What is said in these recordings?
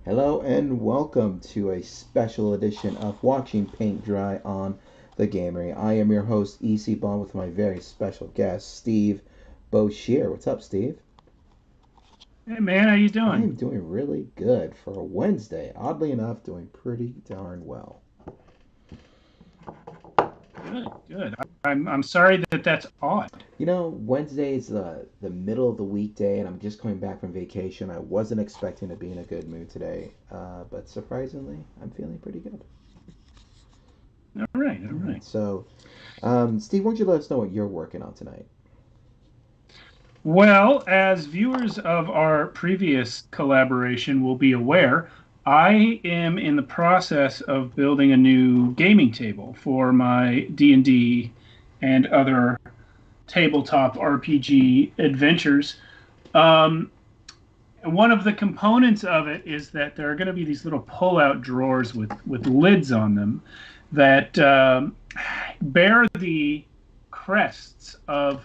Hello and welcome to a special edition of Watching Paint Dry on the Gamery. I am your host, EC Bond, with my very special guest, Steve Boshear. What's up, Steve? Hey man, how you I doing? am doing really good for a Wednesday. Oddly enough, doing pretty darn well. Good, good. I'm sorry that that's odd. Wednesday is the middle of the weekday, and I'm just coming back from vacation. I wasn't expecting to be in a good mood today, but surprisingly, I'm feeling pretty good. All right, all All right, right. so Steve, why don't you let us know what you're working on tonight? Well, as viewers of our previous collaboration will be aware, I am in the process of building a new gaming table for my D&D and other tabletop RPG adventures. Um, One of the components of it is that there are going to be these little pull-out drawers with lids on them that bear the crests of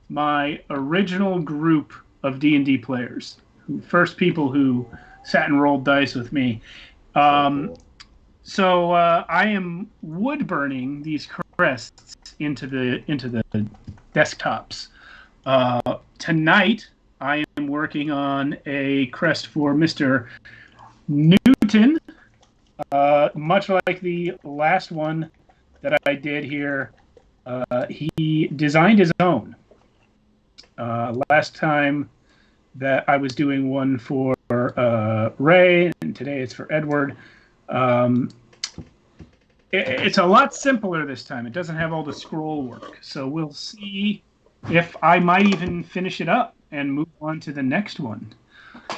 my original group of D&D players, first people who sat and rolled dice with me. So Um, cool. so I am wood burning these crests into the desktops. Tonight, I am working on a crest for Mr. Newton, much like the last one that I did here. He designed his own. Last time that I was doing one for Ray, and today it's for Edward. Um, it's a lot simpler this time. It doesn't have all the scroll work. So we'll see if I might even finish it up and move on to the next one.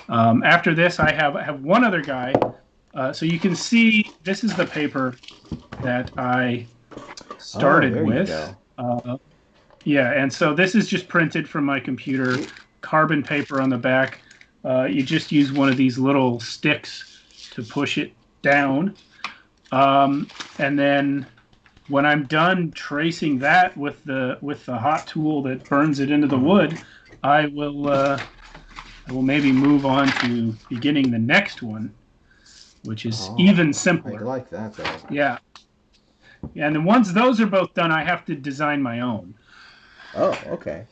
After this, I have one other guy. So you can see this is the paper that I Oh, started there you with. go. Yeah, and so this is just printed from my computer, carbon paper on the back. You just use one of these little sticks to push it down. And then when I'm done tracing that with the hot tool that burns it into the Hmm. wood, I will maybe move on to beginning the next one, which is Oh, even I simpler. like that though. Yeah, yeah. And then once those are both done, I have to design my own Oh, okay.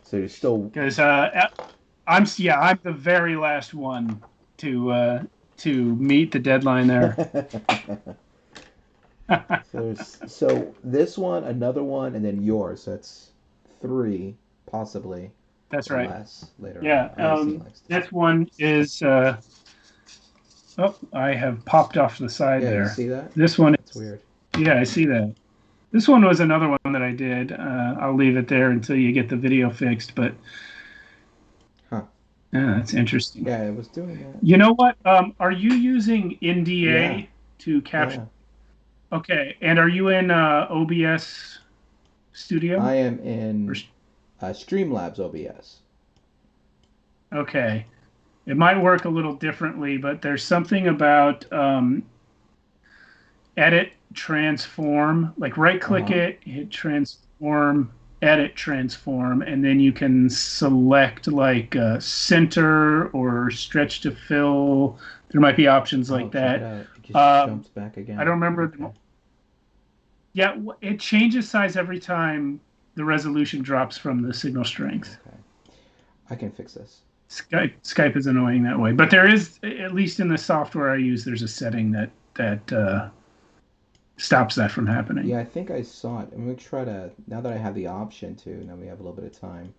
So you're still. because I'm the very last one to uh, to meet the deadline there. So this one, another one, and then yours. That's three, possibly, That's or right. less later on. Yeah. I see. Next. This one is. Oh, I have popped off the side Yeah, you there. see that? This one That's is. weird. Yeah, I see that. This one was another one that I did. I'll leave it there until you get the video fixed. But Huh. yeah, that's interesting. Yeah, it was doing that. You know what? Are you using Yeah, NDA to capture? yeah. Okay, and are you in OBS Studio? I am Or, in Streamlabs OBS. okay, it might work a little differently, but there's something about edit transform. Like right Uh click huh. it, hit transform, edit transform, and then you can select like center or stretch to fill. There might be options Oh, like check it that. out. It just Um, jumps back I again. don't remember. Okay. Yeah, it changes size every time the resolution drops from the signal strength. Okay. I can fix this. Skype is annoying that way, but there is, at least in the software I use, there's a setting that stops that from happening. Yeah, I think I saw it. I'm gonna try to, now that I have the option to, now we have a little bit of time,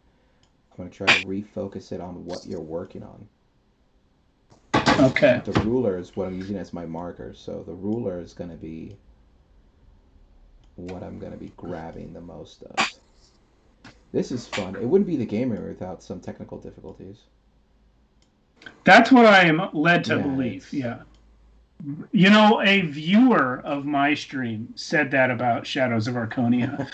I'm gonna try to refocus it on what you're working on. Okay. The ruler is what I'm using as my marker, so the ruler is gonna be what I'm gonna be grabbing the most of. This is fun. It wouldn't be the gamer without some technical difficulties. That's what I am led to Yeah, believe. it's Yeah. You know, a viewer of my stream said that about Shadows of Arconia,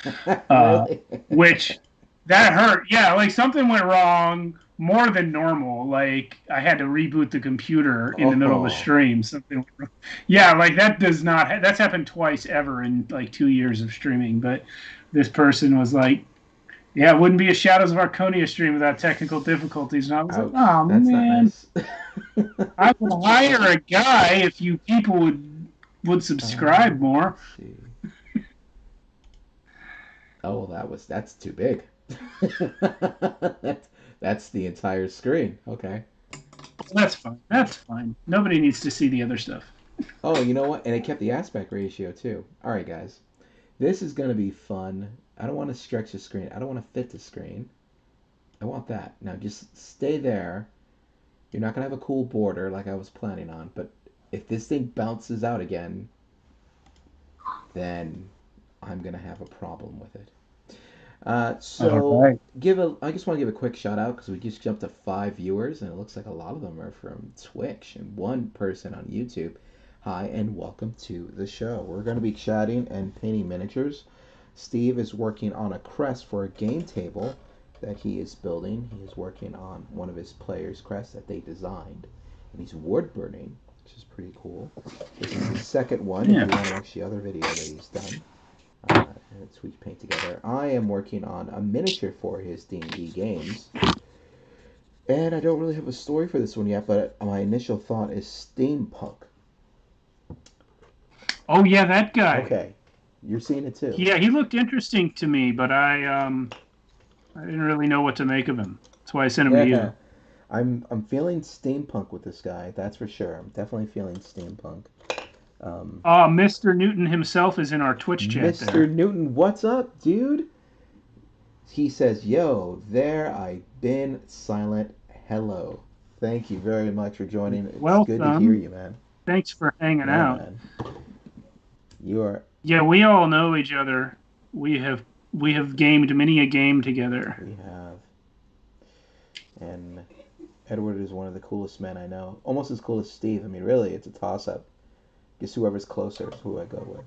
uh, really. which that hurt. Yeah, like something went wrong more than normal. Like I had to reboot the computer in the middle of the Oh, stream. Something went wrong. Yeah, like that does not, that's happened twice ever in like 2 years of streaming. But this person was like, yeah, it wouldn't be a Shadows of Arconia stream without technical difficulties. And I was like, ouch. oh That's not man. nice. I would hire a guy if you people would subscribe more. Let's see. Oh, well, that's too big. that's that's the entire screen. Okay. That's fine. That's fine. Nobody needs to see the other stuff. Oh, you know what? And it kept the aspect ratio too. All right, guys. This is gonna be fun. I don't want to stretch the screen. I don't want to fit the screen. I want that. Now just stay there. You're not gonna have a cool border like I was planning on, but if this thing bounces out again, then I'm gonna have a problem with it. All So right. give a. I just want to give a quick shout out because we just jumped to 5 viewers, and it looks like a lot of them are from Twitch and one person on YouTube. Hi and welcome to the show. We're going to be chatting and painting miniatures. Steve is working on a crest for a game table that he is building. He is working on one of his players' crests that they designed, and he's wood burning, which is pretty cool. This is the second one. If Yeah. you want to watch the other video that he's done, uh, we paint together. I am working on a miniature for his D&D games, and I don't really have a story for this one yet. But my initial thought is steampunk. Oh yeah, that guy. Okay, you're seeing it too. Yeah, he looked interesting to me, but I didn't really know what to make of him. That's why I sent him to Yeah, you. I'm feeling steampunk with this guy. That's for sure. I'm definitely feeling steampunk. Um, Mr. Newton himself is in our Twitch chat Mr. there. Newton, what's up, dude? He says, "Yo, there I've been silent. Hello. Thank you very much for joining. It's good to hear Welcome. you, man. Thanks for hanging Yeah, out. man. You are. Yeah, we all know each other. We have gamed many a game together. We have. And Edward is one of the coolest men I know. Almost as cool as Steve. I mean, really, it's a toss up. Guess whoever's closer is who I go with.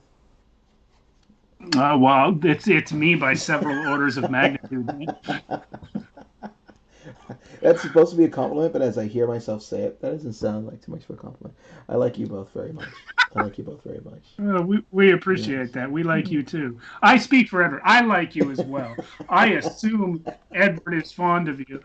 Well, it's me by several orders of magnitude. That's supposed to be a compliment, but as I hear myself say it, that doesn't sound like too much of a compliment. I like you both very much. I like you both very much. We Yes. appreciate that. We like you too. I speak for Edward. I like you as well. I assume Edward is fond of you.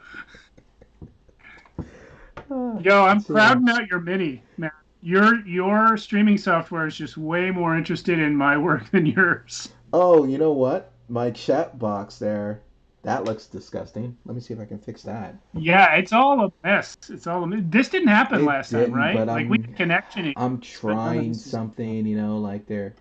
Yo, I'm So, crowding out your mini, man. Your streaming software is just way more interested in my work than yours. oh, you know what? My chat box there, that looks disgusting. Let me see if I can fix that. Yeah, it's all a mess. It's all a mess. This didn't happen It last time, didn't, right? but Like we had connection I'm issues, but none of trying this is. something, like there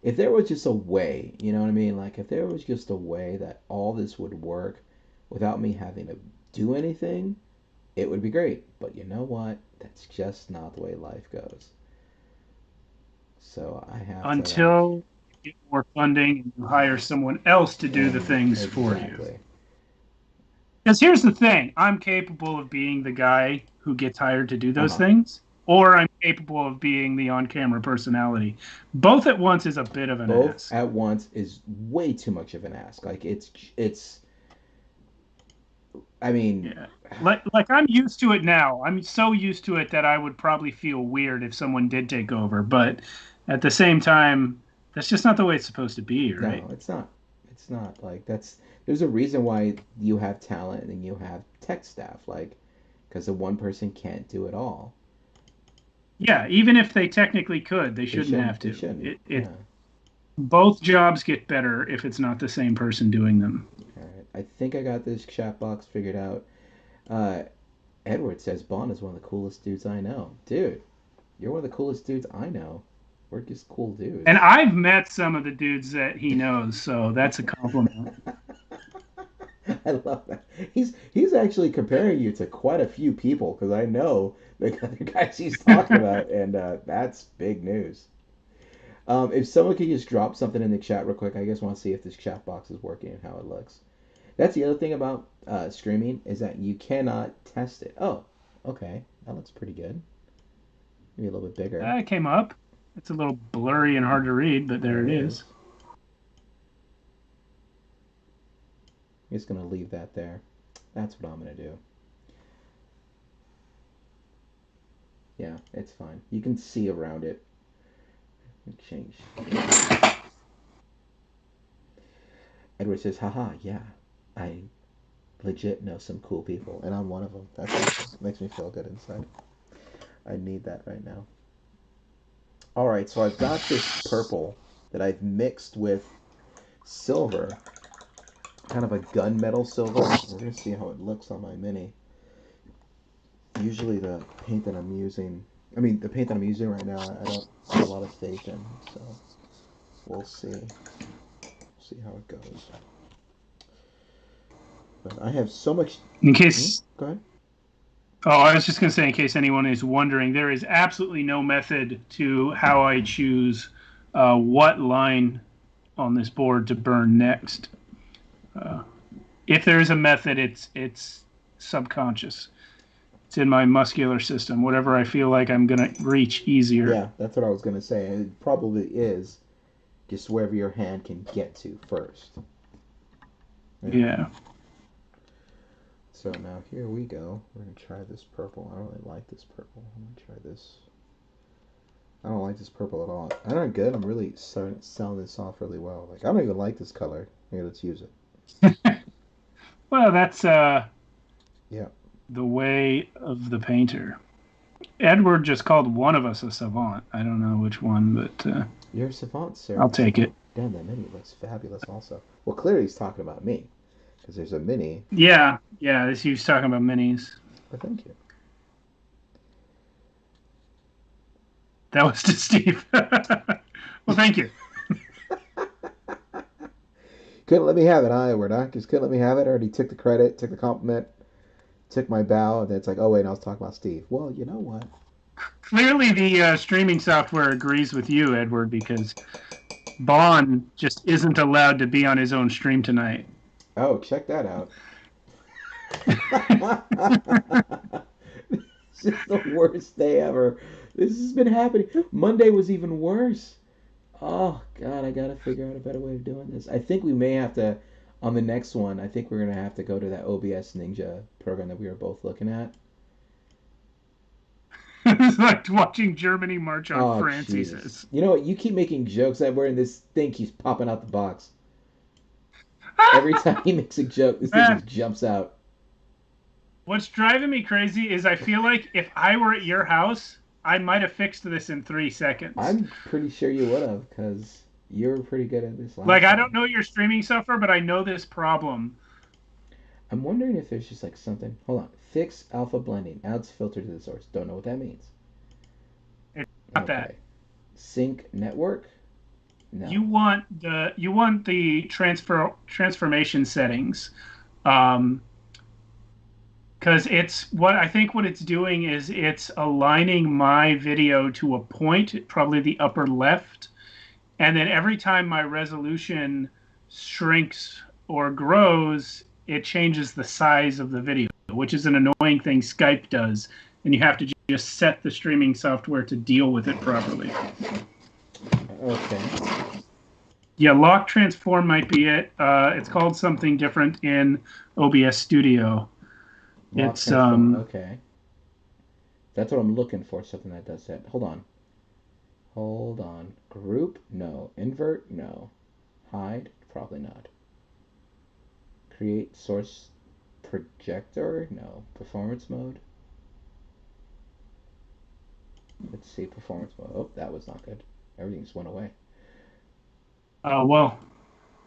if there was just a way, you know what I mean? Like if there was just a way that all this would work without me having to do anything, it would be great. But you know what? That's just not the way life goes. So I have to Until you get more funding and you hire someone else to do the and things for you. exactly. Because here's the thing, I'm capable of being the guy who gets hired to do those Uh-huh. things, or I'm capable of being the on camera personality. Both at once is a bit of an Both ask. at once is way too much of an ask. Like it's I mean, Yeah. Like I'm used to it now. I'm so used to it that I would probably feel weird if someone did take over. But at the same time, that's just not the way it's supposed to be, right? no, it's not. It's not like that's. There's a reason why you have talent and you have tech staff, like because the one person can't do it all. Yeah, even if they technically could, they They shouldn't shouldn't. have They to. shouldn't. It Yeah. both jobs get better if it's not the same person doing them. All right. I think I got this chat box figured out. Uh, Edward says Bond is one of the coolest dudes I know. Dude, you're one of the coolest dudes I know. We're just cool And dudes. I've met some of the dudes that he knows, so that's a compliment. I love that. He's actually comparing you to quite a few people because I know the other guys he's talking about, and that's big news. If someone could just drop something in the chat real quick, I just want to see if this chat box is working and how it looks. That's the other thing about streaming is that you cannot test it. Oh, okay, that looks pretty good. Maybe a little bit bigger. It came up. It's a little blurry and hard to read, but there There it it is. is. I'm just gonna leave that there. That's what I'm gonna do. Yeah, it's fine. You can see around it. Change. Edward says, haha, yeah, I legit know some cool people, and I'm one of them. That makes me feel good inside. I need that right now. All right, so I've got this purple that I've mixed with silver, kind of a gunmetal silver. We're gonna see how it looks on my mini. Usually the paint that I'm using, I mean the paint that I'm using right now, I don't have a lot of faith in. So we'll see how it goes. But I have so much. In Hmm? case, Go ahead. oh, I was just going to say, in case anyone is wondering, there is absolutely no method to how I choose what line on this board to burn next. Uh, if there is a method, it's subconscious. It's in my muscular system. Whatever I feel like I'm going to reach easier. Yeah, that's what I was gonna say. It probably is just wherever your hand can get to first. Yeah. Yeah. So now here we go. We're gonna try this purple. I don't really like this purple. I'm gonna try this. I don't like this purple at all. I don't good. I'm really selling this off really well. Like I don't even like this color. Here, let's use it. Well, that's Yeah. the way of the painter. Edward just called one of us a savant. I don't know which one, but You're a savant, sir. I'll take it. Damn, that mini looks fabulous. Also, well, clearly he's talking about me because there's a mini. Yeah, yeah. This he was talking about minis. But thank you. That was to Steve. Well, thank you. Couldn't let me have it, huh, Edward? Huh? Just couldn't let me have it. I already took the credit, took the compliment, took my bow, and then it's like, oh wait, I was talking about Steve. Well, you know what? Clearly, the streaming software agrees with you, Edward, because Bond just isn't allowed to be on his own stream tonight. Oh, check that out. This is the worst day ever. This has been happening. Monday was even worse. Oh God, I gotta figure out a better way of doing this. I think we may have to, on the next one. I think we're gonna have to go to that OBS Ninja program that we were both looking at. It's like watching Germany march on Oh France, he Jesus! says. You know what? You keep making jokes that we're in this thing keeps popping out the box. Every time he makes a joke, this thing just jumps out. What's driving me crazy is I feel like if I were at your house, I might have fixed this in 3 seconds. I'm pretty sure you would have, because you were pretty good at this Like, last I don't time. know your streaming software, but I know this problem. I'm wondering if there's just like something. Hold on. Fix alpha blending. Adds filter to the source. Don't know what that means. It's not that. Okay. Sync network? No. You want the transformation settings. Um, because it's what I think what it's doing is it's aligning my video to a point, probably the upper left, and then every time my resolution shrinks or grows, it changes the size of the video, which is an annoying thing Skype does, and you have to just set the streaming software to deal with it properly. Okay. Yeah, lock transform might be it. It's called something different in OBS Studio. Lock It's transform. Okay. That's what I'm looking for. Something that does that. Hold on. Hold on. Group? No. Invert? No. Hide? Probably not. Create source projector? No. Performance mode? Let's see. Performance mode. Oh, that was not good. Everything just went away. well,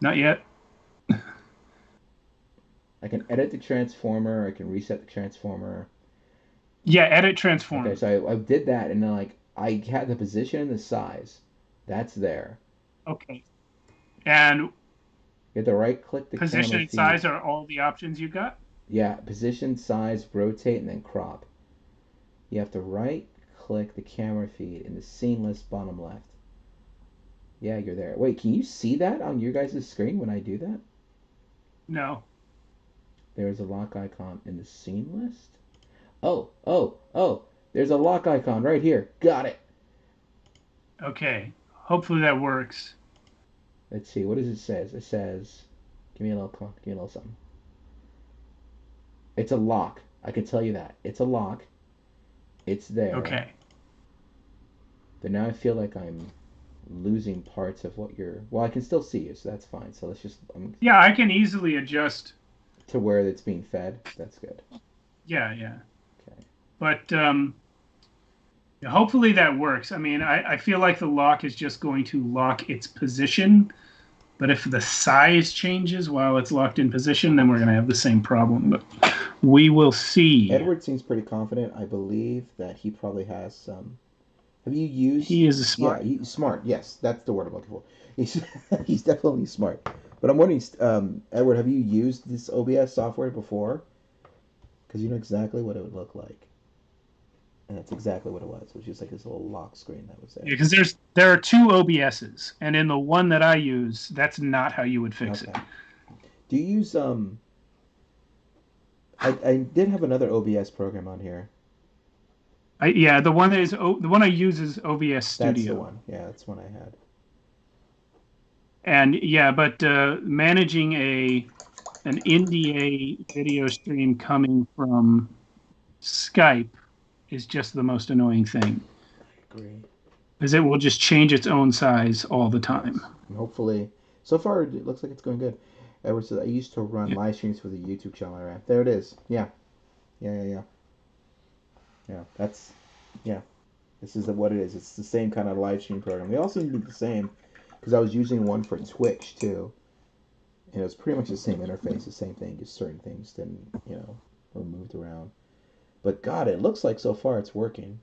not yet. I can edit the transformer. I can reset the transformer. Yeah, edit Okay, transform. so I did that, and then like I had the position and the size. That's there. Okay. And You have to right click the position camera and feed. size are all the options you got? Yeah, position, size, rotate, and then crop. You have to right click the camera feed in the scene list bottom left. Yeah, you're there. Wait, can you see that on your guys' screen when I do that? No. There's a lock icon in the scene list. Oh, oh, oh. There's a lock icon right here. Got it. Okay. Hopefully that works. Let's see. What does it say? It says, give me a little something. It's a lock. I can tell you that. It's a lock. It's there. Okay. But now I feel like I'm losing parts of what you're. Well, I can still see you, so that's fine. So let's just Yeah, I can easily adjust. to where it's being fed. That's good. Yeah, yeah. Okay. But Hopefully that works. I mean, I feel like the lock is just going to lock its position, but if the size changes while it's locked in position, then we're going to have the same problem. But we will see. Edward seems pretty confident. I believe that he probably has some. Have you used? He is a Yeah, smart. he's smart. Yes, that's the word I'm looking for. He's he's definitely smart. But I'm wondering, Edward, have you used this OBS software before? Because you know exactly what it would look like, and that's exactly what it was. It was just like this little lock screen that was there. Because there are two OBSs, and in the one that I use, that's not how you would fix Okay. it. Do you use I did have another OBS program on here. Yeah, the one I use is OBS That's the Studio, one. Yeah, that's one I had. and yeah, but managing a an NDA video stream coming from Skype is just the most annoying thing I agree. because it will just change its own size all the time. Yes, and hopefully, so far it looks like it's going good. Edward says I used to run Yeah. live streams for the YouTube channel I ran. There it is. Yeah, yeah. Yeah, that's yeah. This is what it is. It's the same kind of live stream program. They also do the same because I was using one for Twitch too, and it was pretty much the same interface, the same thing. Just certain things didn't, were moved around. But God, it looks like so far it's working.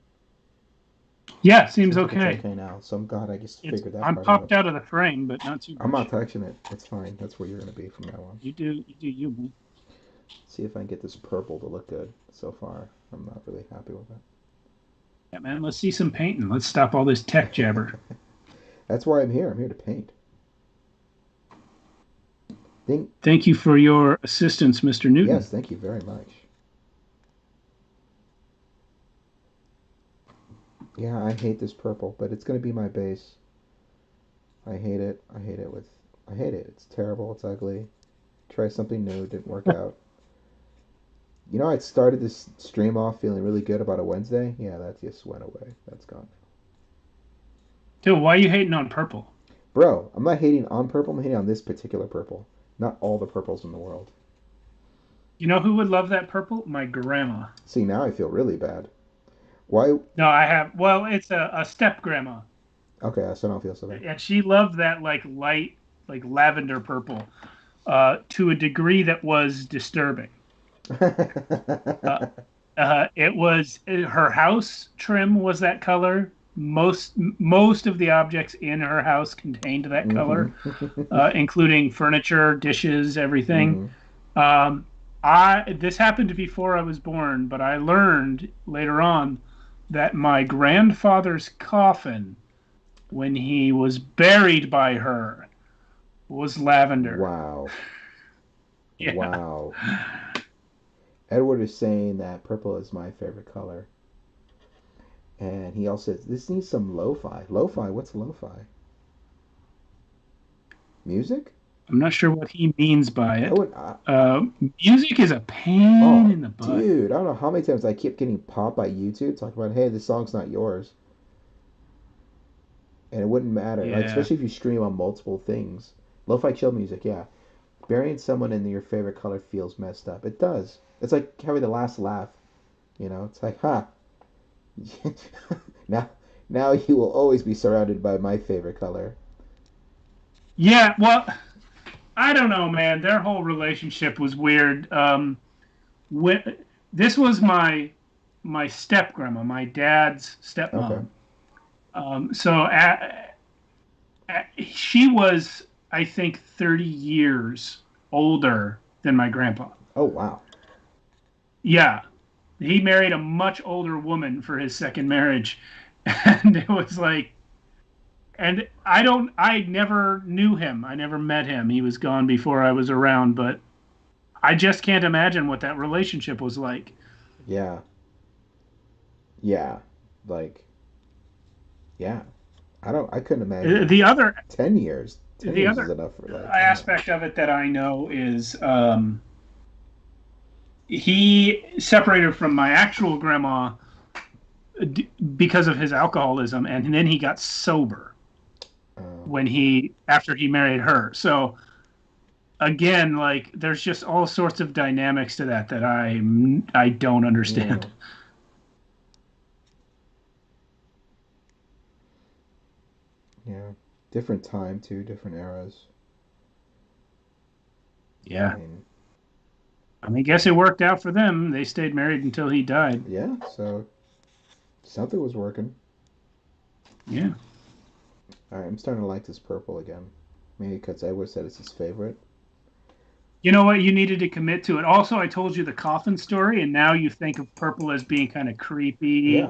Yeah, seems Seems like it's okay. okay now. So I'm glad I just figured that I'm part out. popped out of the frame, but not too I'm not much. touching it. It's fine. That's where you're gonna be from now on. You, man. See if I can get this purple to look good. So far, I'm not really happy with Yeah, man. Let's see some painting. Let's stop all this tech jabber. it. That's why I'm here. I'm here to paint. Think Thank you for your assistance, Mr. Newton. yes, thank you very much. Yeah, I hate this purple, but it's gonna be my base. I hate it. I hate it. It's terrible. It's ugly. Try something new. It didn't work out. You know, I started this stream off feeling really good about a Wednesday. Yeah, that just went away. That's gone. Dude, why are you hating on purple? Bro, I'm not hating on purple. I'm hating on this particular purple. Not all the purples in the world. You know who would love that purple? My grandma. See, now I feel really bad. Why? No, I have. Well, it's a step grandma, Okay, so I don't feel so bad. and she loved that like light, like lavender purple, to a degree that was disturbing. Uh, it was her house trim was that color. Most of the objects in her house contained that hmm color, including furniture, dishes, everything. hmm Um, I this happened before I was born, but I learned later on that my grandfather's coffin, when he was buried by her, was lavender. Wow. Yeah. Wow. Edward is saying that purple is my favorite color. And he also says, this needs some lo-fi. Lo-fi? What's lo-fi? Music? I'm not sure what he means by I it. would. Music is a pain Oh, in the butt. dude, I don't know how many times I keep getting popped by YouTube talking about, hey, this song's not yours. And it wouldn't matter. Like, Yeah. especially if you stream on multiple things. Lo-fi chill music, yeah. Burying someone in your favorite color feels messed up. It does. It's like having the last laugh. It's like, ha. now, now you will always be surrounded by my favorite color. Yeah, well, I don't know, man. Their whole relationship was weird. When, this was my step grandma, my dad's Okay. stepmom. So she was, I think, 30 years older than my grandpa. Oh, wow. Yeah, he married a much older woman for his second marriage, and it was like, and I never knew him. I never met him. He was gone before I was around, but I just can't imagine what that relationship was like. Yeah. Yeah. Like, yeah. I couldn't Uh, imagine The other 10 years. 10 the years is other enough for, like, aspect of it that I know is he separated from my actual grandma because of his alcoholism, and then he got sober um, when he after he married her. So again, like there's just all sorts of dynamics to that I don't understand. yeah. Yeah. Different time too, different eras. I Yeah. mean, I mean, I guess it worked out for them. They stayed married until he died. yeah. So something was working. Yeah. All right, I'm starting to like this purple again. Maybe because Edward said it's his favorite. You know what? You needed to commit to it. Also, I told you the coffin story, and now you think of purple as being kind of Yeah. creepy.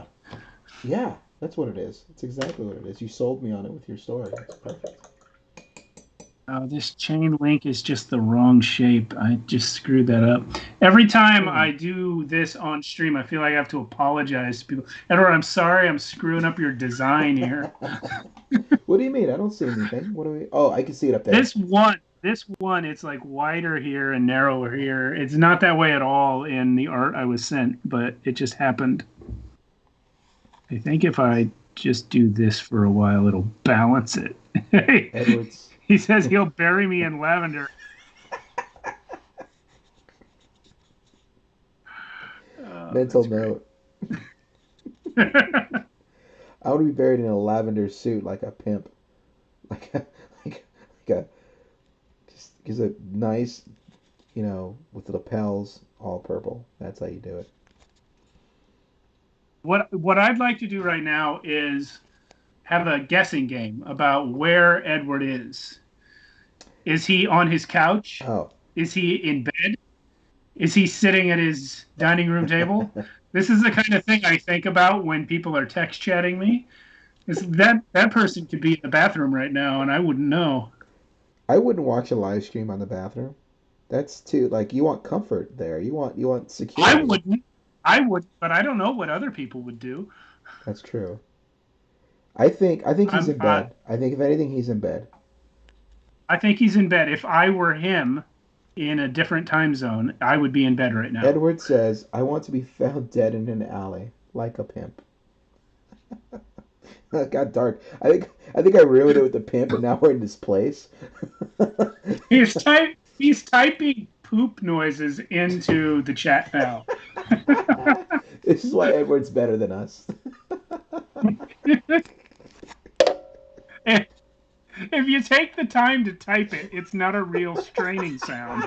Yeah. That's what it is. It's exactly what it is. You sold me on it with your story. It's perfect. Oh, this chain link is just the wrong shape. I just screwed that up. Every time Hmm. I do this on stream, I feel like I have to apologize to people. Edward, I'm sorry I'm screwing up your design here. What do you mean? I don't see anything. What do we? Oh, I can see it up there. This one, it's like wider here and narrower here. It's not that way at all in the art I was sent, but it just happened. I think if I just do this for a while, it'll balance it. Edwards. He says he'll bury me in lavender. Oh, Mental that's great. note. I want to be buried in a lavender suit like a pimp. Like a, like a, just a nice, with the lapels all purple. That's how you do it. What I'd like to do right now is have a guessing game about where Edward is. Is he on his couch? Oh. Is he in bed? Is he sitting at his dining room table? This is the kind of thing I think about when people are text chatting me. Is that person could be in the bathroom right now and I wouldn't know. I wouldn't watch a live stream on the bathroom. That's too like you want comfort there. You want I security. wouldn't. I would, but I don't know what other people would do. That's true. I think he's I'm in I, bed. I think if anything he's in bed. I think he's in bed. If I were him in a different time zone, I would be in bed right now. Edward says, "I want to be found dead in an alley like a pimp." It got dark. I think I ruined it with the pimp, and now we're in this place. He's typing poop noises into the chat now. This is why Edward's better than us. if you take the time to type it, it's not a real straining sound.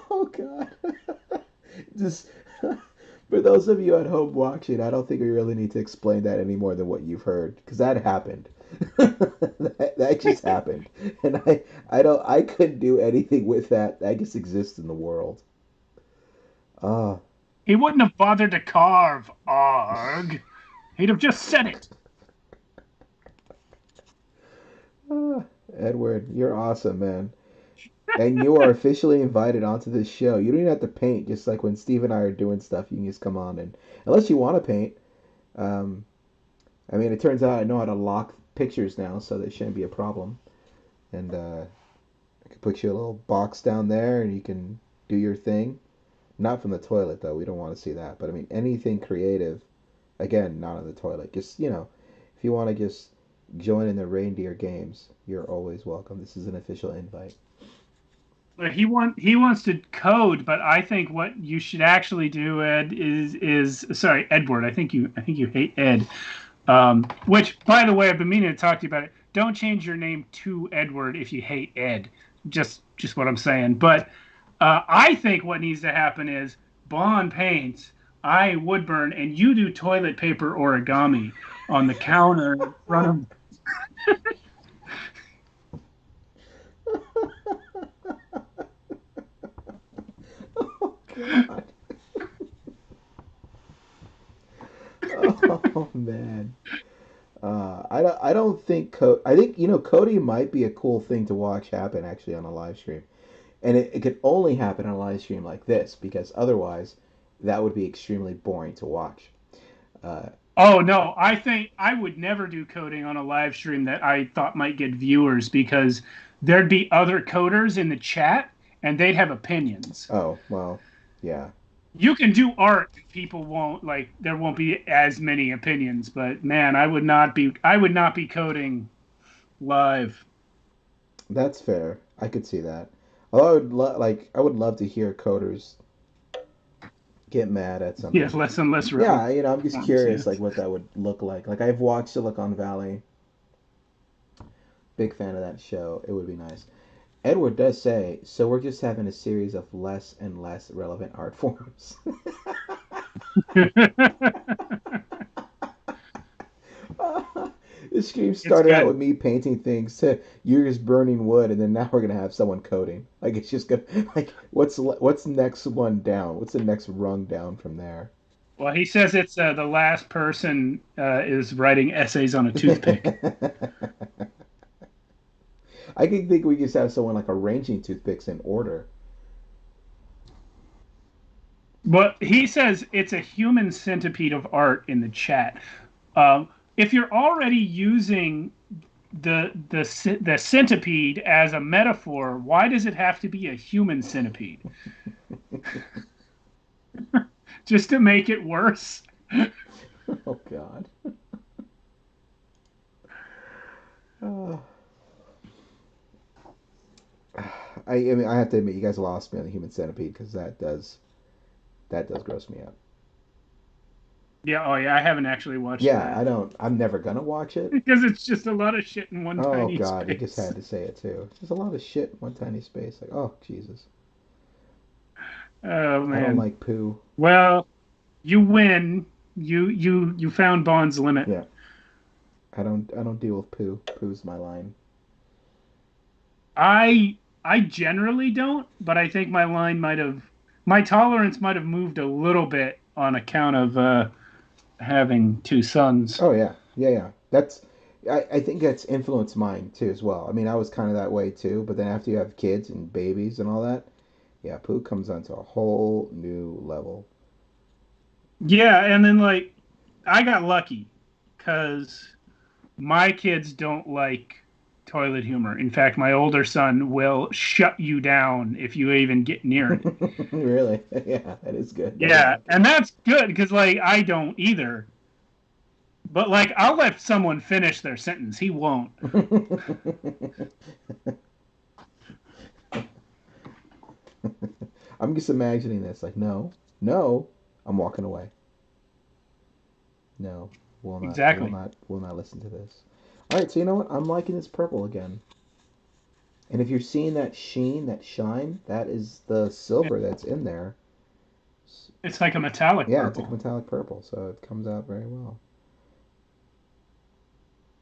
Oh God. Just for those of you at home watching, I don't think we really need to explain that any more than what you've heard, because that happened. That just happened, and I couldn't do anything with that. That just exists in the world. Ah, He wouldn't have bothered to carve arg. He'd have just said it. ah, Edward, you're awesome, man. And you are officially invited onto this show. You don't even have to paint. Just like when Steve and I are doing stuff, you can just come on, and unless you want to paint. Um, I mean, it turns out I know how to lock pictures now, so there shouldn't be a problem. And I can put you a little box down there, and you can do your thing. Not from the toilet, though. We don't want to see that. But I mean, anything creative, again, not on the toilet. Just, if you want to just join in the reindeer games, you're always welcome. This is an official invite. He wants to code, but I think what you should actually do, Ed, is sorry, Edward. I think you hate Ed. Which, by the way, I've been meaning to talk to you about it. Don't change your name to Edward if you hate Ed. Just what I'm saying. But I think what needs to happen is Bond paints, I Woodburn, and you do toilet paper origami on the counter in front of. Oh, God. Oh, man. I don't think I think Cody might be a cool thing to watch happen actually on a live stream, and it could only happen on a live stream like this because otherwise that would be extremely boring to watch. Uh, Oh no, I think I would never do coding on a live stream that I thought might get viewers because there'd be other coders in the chat and they'd have opinions. oh well, yeah, You can do art and people won't like there won't be as many opinions, but man, I would not be coding live. that's fair. I could see that. Although I would love to hear coders get mad at Yeah, something. less and less relevant Yeah, I'm just forms. curious, like Yes. what that would look like. Like I've watched Silicon Valley, big fan of that show. It would be nice. Edward does say, so we're just having a series of less and less relevant art forms. This stream It's started out with good. me painting things to you're just burning wood, and then now we're gonna have someone coding. Like it's just gonna like what's next one down? What's the next rung down from there? Well, he says it's the last person is writing essays on a toothpick. I can think we just have someone like arranging toothpicks in order. But he says it's a human centipede of art in the chat. If you're already using the centipede as a metaphor, why does it have to be a human centipede? Just to make it worse? Oh God. Uh, I mean, I have to admit, you guys lost me on the human centipede because that does gross me out. Yeah. Oh, yeah. I haven't actually watched Yeah, that I don't. I'm never gonna watch it. because it's just a lot of shit in one Oh tiny God, you just space. had to say it too. There's a lot of shit in one tiny space. Like, oh Jesus, Oh I don't man. like poo. Well, you win. You found Bond's limit. Yeah, I don't deal with poo. Poo's my line. I generally don't, but I think my tolerance might have moved a little bit on account of having two sons. Oh yeah, yeah, yeah. I think that's influenced mine too as well. I mean, I was kind of that way too, but then after you have kids and babies and all that, yeah, poo comes onto a whole new level. Yeah, and then like I got lucky because my kids don't like toilet humor. In fact, my older son will shut you down if you even get near it. Really? Yeah, that is good. That is Yeah, lucky. and that's good because like I don't either. But like I'll let someone finish their sentence. He won't. I'm just imagining this. Like, no, no, I'm walking away. No, will not, will Exactly. not, will not listen to this. All right, so you know what? I'm liking this purple again. And if you're seeing that sheen, that shine, that is the silver that's in there. It's like a metallic Yeah, it's like purple. metallic purple, so it comes out very well.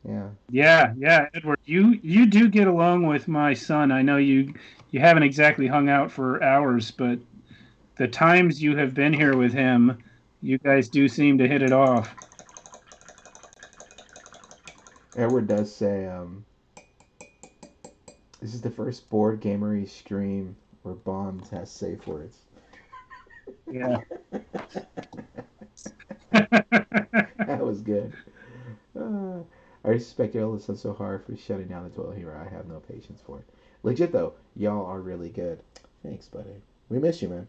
Yeah. Yeah, yeah, Edward, you do get along with my son. I know you haven't exactly hung out for hours, but the times you have been here with him, you guys do seem to hit it off. Edward does say, this is the first board gamery stream where Bonds has safe words. Yeah. That was good. Uh, I suspect y'all listen so hard for shutting down the toilet humor. I have no patience for it. Legit though, y'all are really good. Thanks, buddy. We miss you, man.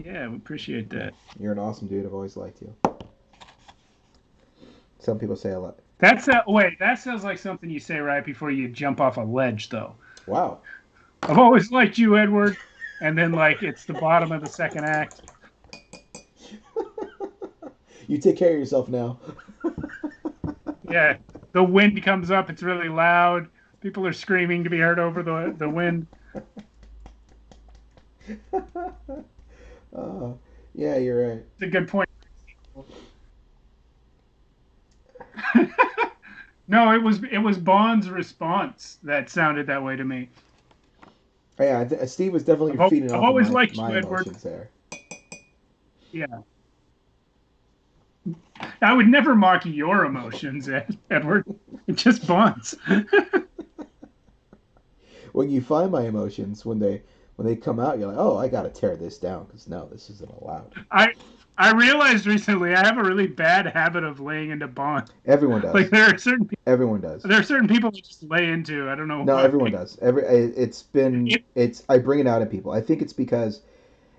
Yeah, we appreciate Yeah, that. you're an awesome dude. I've always liked you. Some people say a lot. Wait, that sounds like something you say right before you jump off a ledge, though. Wow. I've always liked you, Edward. And then like it's the bottom of the second act. You take care of yourself now. Yeah. The wind comes up, it's really loud. People are screaming to be heard over the wind. uh, yeah, you're right. It's a good point. No, it was Bond's response that sounded that way to me. Oh, yeah, Steve was definitely feeding I've off of always my liked my you, Edward. emotions there. Yeah, I would never mock your emotions, Edward. It's just Bond's. When you find my emotions, when they come out, you're like, oh, I gotta tear this down because no, this isn't allowed. I I realized recently I have a really bad habit of laying into Bond. Everyone Like does. Everyone does. there are certain people I just lay into. I don't know No, why. everyone does. It's been It, it's I bring it out in people. I think it's because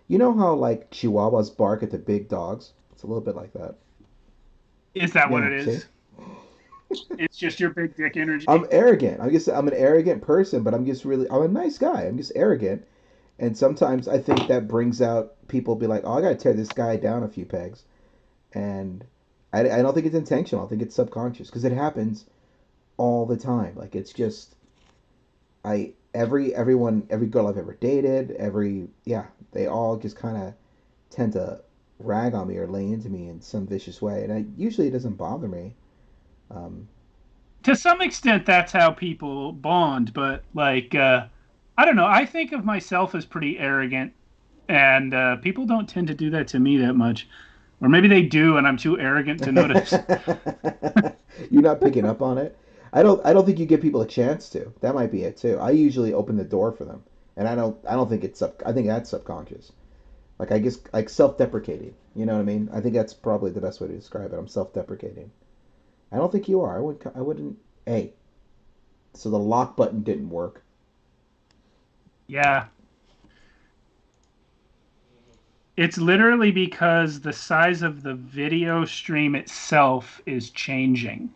you know how like Chihuahuas bark at the big dogs. It's a little bit like that. is that what Yeah. it See, is? It's just your big dick I'm energy. arrogant. I'm an arrogant person, but I'm a nice guy. I'm just arrogant, And sometimes I think that brings out people be like, oh, I gotta tear this guy down a few pegs, and I don't think it's intentional. I think it's subconscious because it happens all the time. Like it's just every girl I've ever dated, they all just kind of tend to rag on me or lay into me in some vicious way, and usually it doesn't bother me. Um, To some extent, that's how people bond. But I don't know. I think of myself as pretty arrogant, and people don't tend to do that to me that much, or maybe they do, and I'm too arrogant to notice. you're not picking up on it. I don't think you give people a chance to. That might be it too. I usually open the door for them, and I don't think it's I think that's subconscious. Like I guess like self-deprecating. You know what I mean? I think that's probably the best way to describe it. I'm self-deprecating. I don't think you are. I wouldn't. Hey, so the lock button didn't work. Yeah, it's literally because the size of the video stream itself is changing.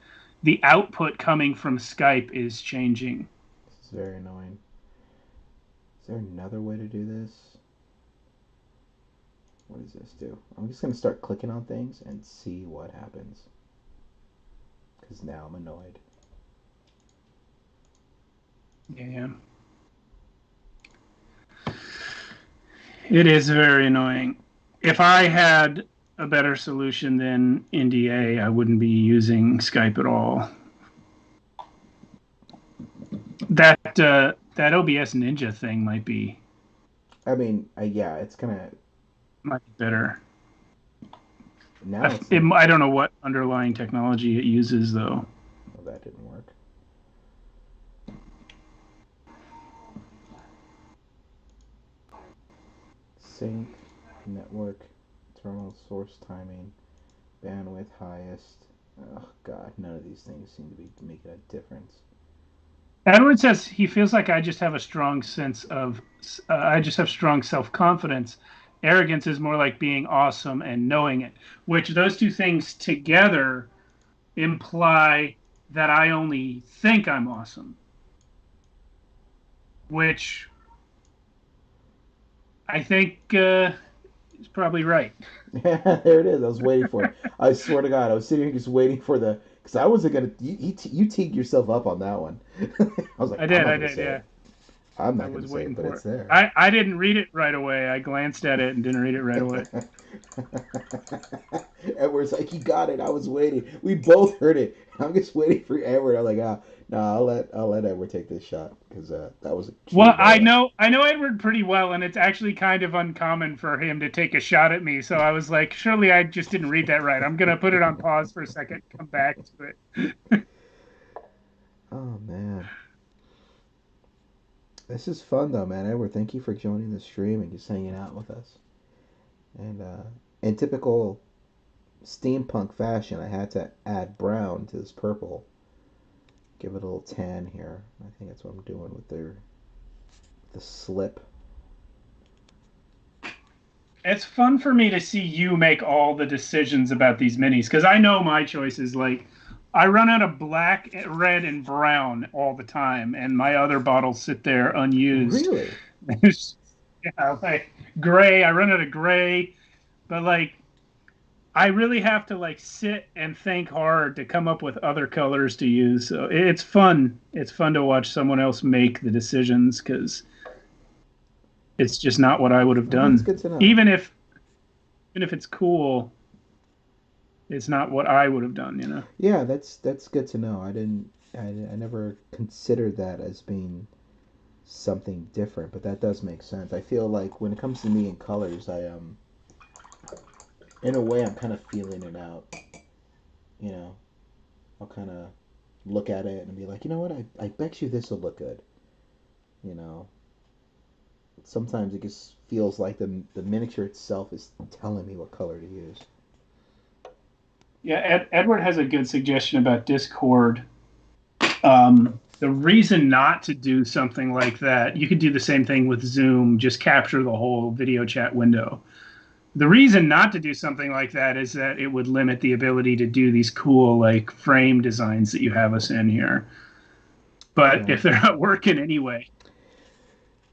The output coming from Skype is changing. This is very annoying. Is there another way to do this? What does this do? I'm just gonna start clicking on things and see what happens. Because now I'm annoyed. Yeah, it is very annoying. If I had a better solution than NDA, I wouldn't be using Skype at all. That OBS Ninja thing I mean, yeah, it's gonna might be better. now it's not. I don't know what underlying technology it uses though. Oh, that didn't work. Sync, network, terminal source timing, bandwidth highest. Oh God, none of these things seem to be making a difference. Edward says he feels like I just have a strong sense of I just have strong self-confidence. Arrogance is more like being awesome and knowing it, which those two things together imply that I only think I'm awesome, which I think is probably right. Yeah, there it is. I was waiting for it. I swear to God, I was sitting here just waiting for the. Because I wasn't gonna. You teed yourself up on that one. I was like, I'm not I gonna did, say yeah. it. I'm I not gonna was say it, waiting but for it's it. there. I didn't read it right away. I glanced at it and didn't read it right away. Edward's like, you got it. I was waiting. We both heard it. I'm just waiting for Edward. I'm like, no, I'll let Edward take this shot because that was truly Well, better. I know Edward pretty well, and it's actually kind of uncommon for him to take a shot at me. So I was like, surely I just didn't read that right. I'm gonna put it on pause for a second, come back to it. Oh man, this is fun though, man. Edward, thank you for joining the stream and just hanging out with us. And in typical steampunk fashion, I had to add brown to this purple. Give it a little tan here. I think that's what I'm doing with the slip. It's fun for me to see you make all the decisions about these minis because I know my choices. Like, I run out of black, red, and brown all the time, and my other bottles sit there unused. Really? Yeah, like gray. I run out of gray, but like I really have to like sit and think hard to come up with other colors to use. So it's fun. It's fun to watch someone else make the decisions because it's just not what I would have Well, that's done. good to know. Even if it's cool, it's not what I would have done. You know. Yeah, that's good to know. I didn't. I never considered that as being something different, but that does make sense. I feel like when it comes to me and colors, in a way, I'm kind of feeling it out. You know, I'll kind of look at it and be like, you know what? I bet you this will look good. You know, sometimes it just feels like the miniature itself is telling me what color to use. Yeah, Edward has a good suggestion about Discord. The reason not to do something like that, you could do the same thing with Zoom, just capture the whole video chat window. The reason not to do something like that is that it would limit the ability to do these cool like frame designs that you have us in here. But Yeah. if they're not working anyway,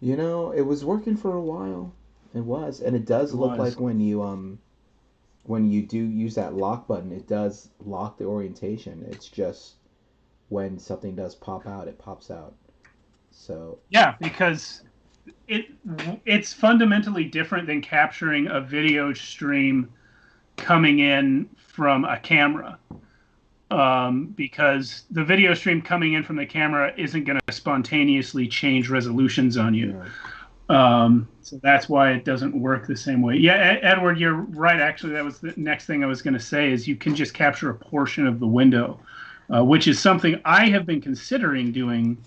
It was working for a while. It was, and it does It look was. like when you do use that lock button, it does lock the orientation. It's just when something does pop out, it pops out. So, Yeah, because it it's fundamentally different than capturing a video stream coming in from a camera. Because the video stream coming in from the camera isn't going to spontaneously change resolutions on you. yeah. So that's why it doesn't work the same way. Yeah, Edward, you're right. Actually, that was the next thing I was going to say is you can just capture a portion of the window, which is something I have been considering doing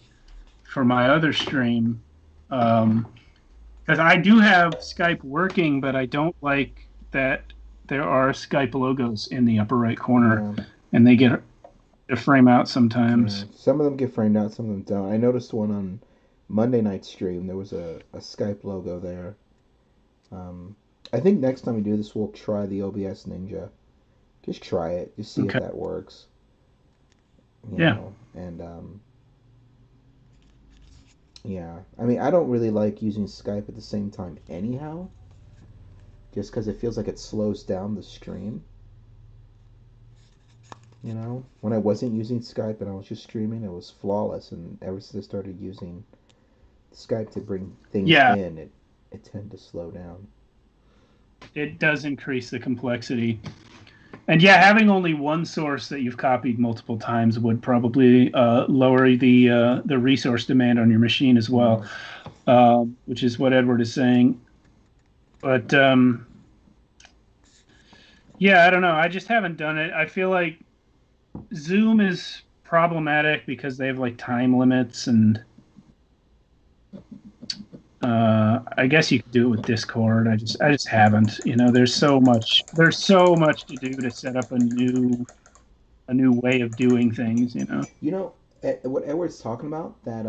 for my other stream. Because I do have Skype working, but I don't like that there are Skype logos in the upper right corner, Yeah. and they get to frame out Yeah. sometimes. Some of them get framed out, some of them don't. I noticed one on Monday night stream. There was a Skype logo there. Um, I think next time we do this, we'll try the OBS Ninja. Just try it. Just see if Okay. that works. Yeah. And yeah. I mean, I don't really like using Skype at the same time anyhow, just because it feels like it slows down the stream. When I wasn't using Skype and I was just streaming, it was flawless. And ever since I started using Skype to bring things Yeah. in, it tended to slow down. It does increase the complexity. And yeah, having only one source that you've copied multiple times would probably lower the resource demand on your machine as well, Yeah. which is what Edward is saying. But yeah, I don't know. I just haven't done it. I feel like Zoom is problematic because they have like time limits, and I guess you could do it with Discord. I just haven't. There's so much to do to set up a new way of doing things. You know, what Edward's talking about, that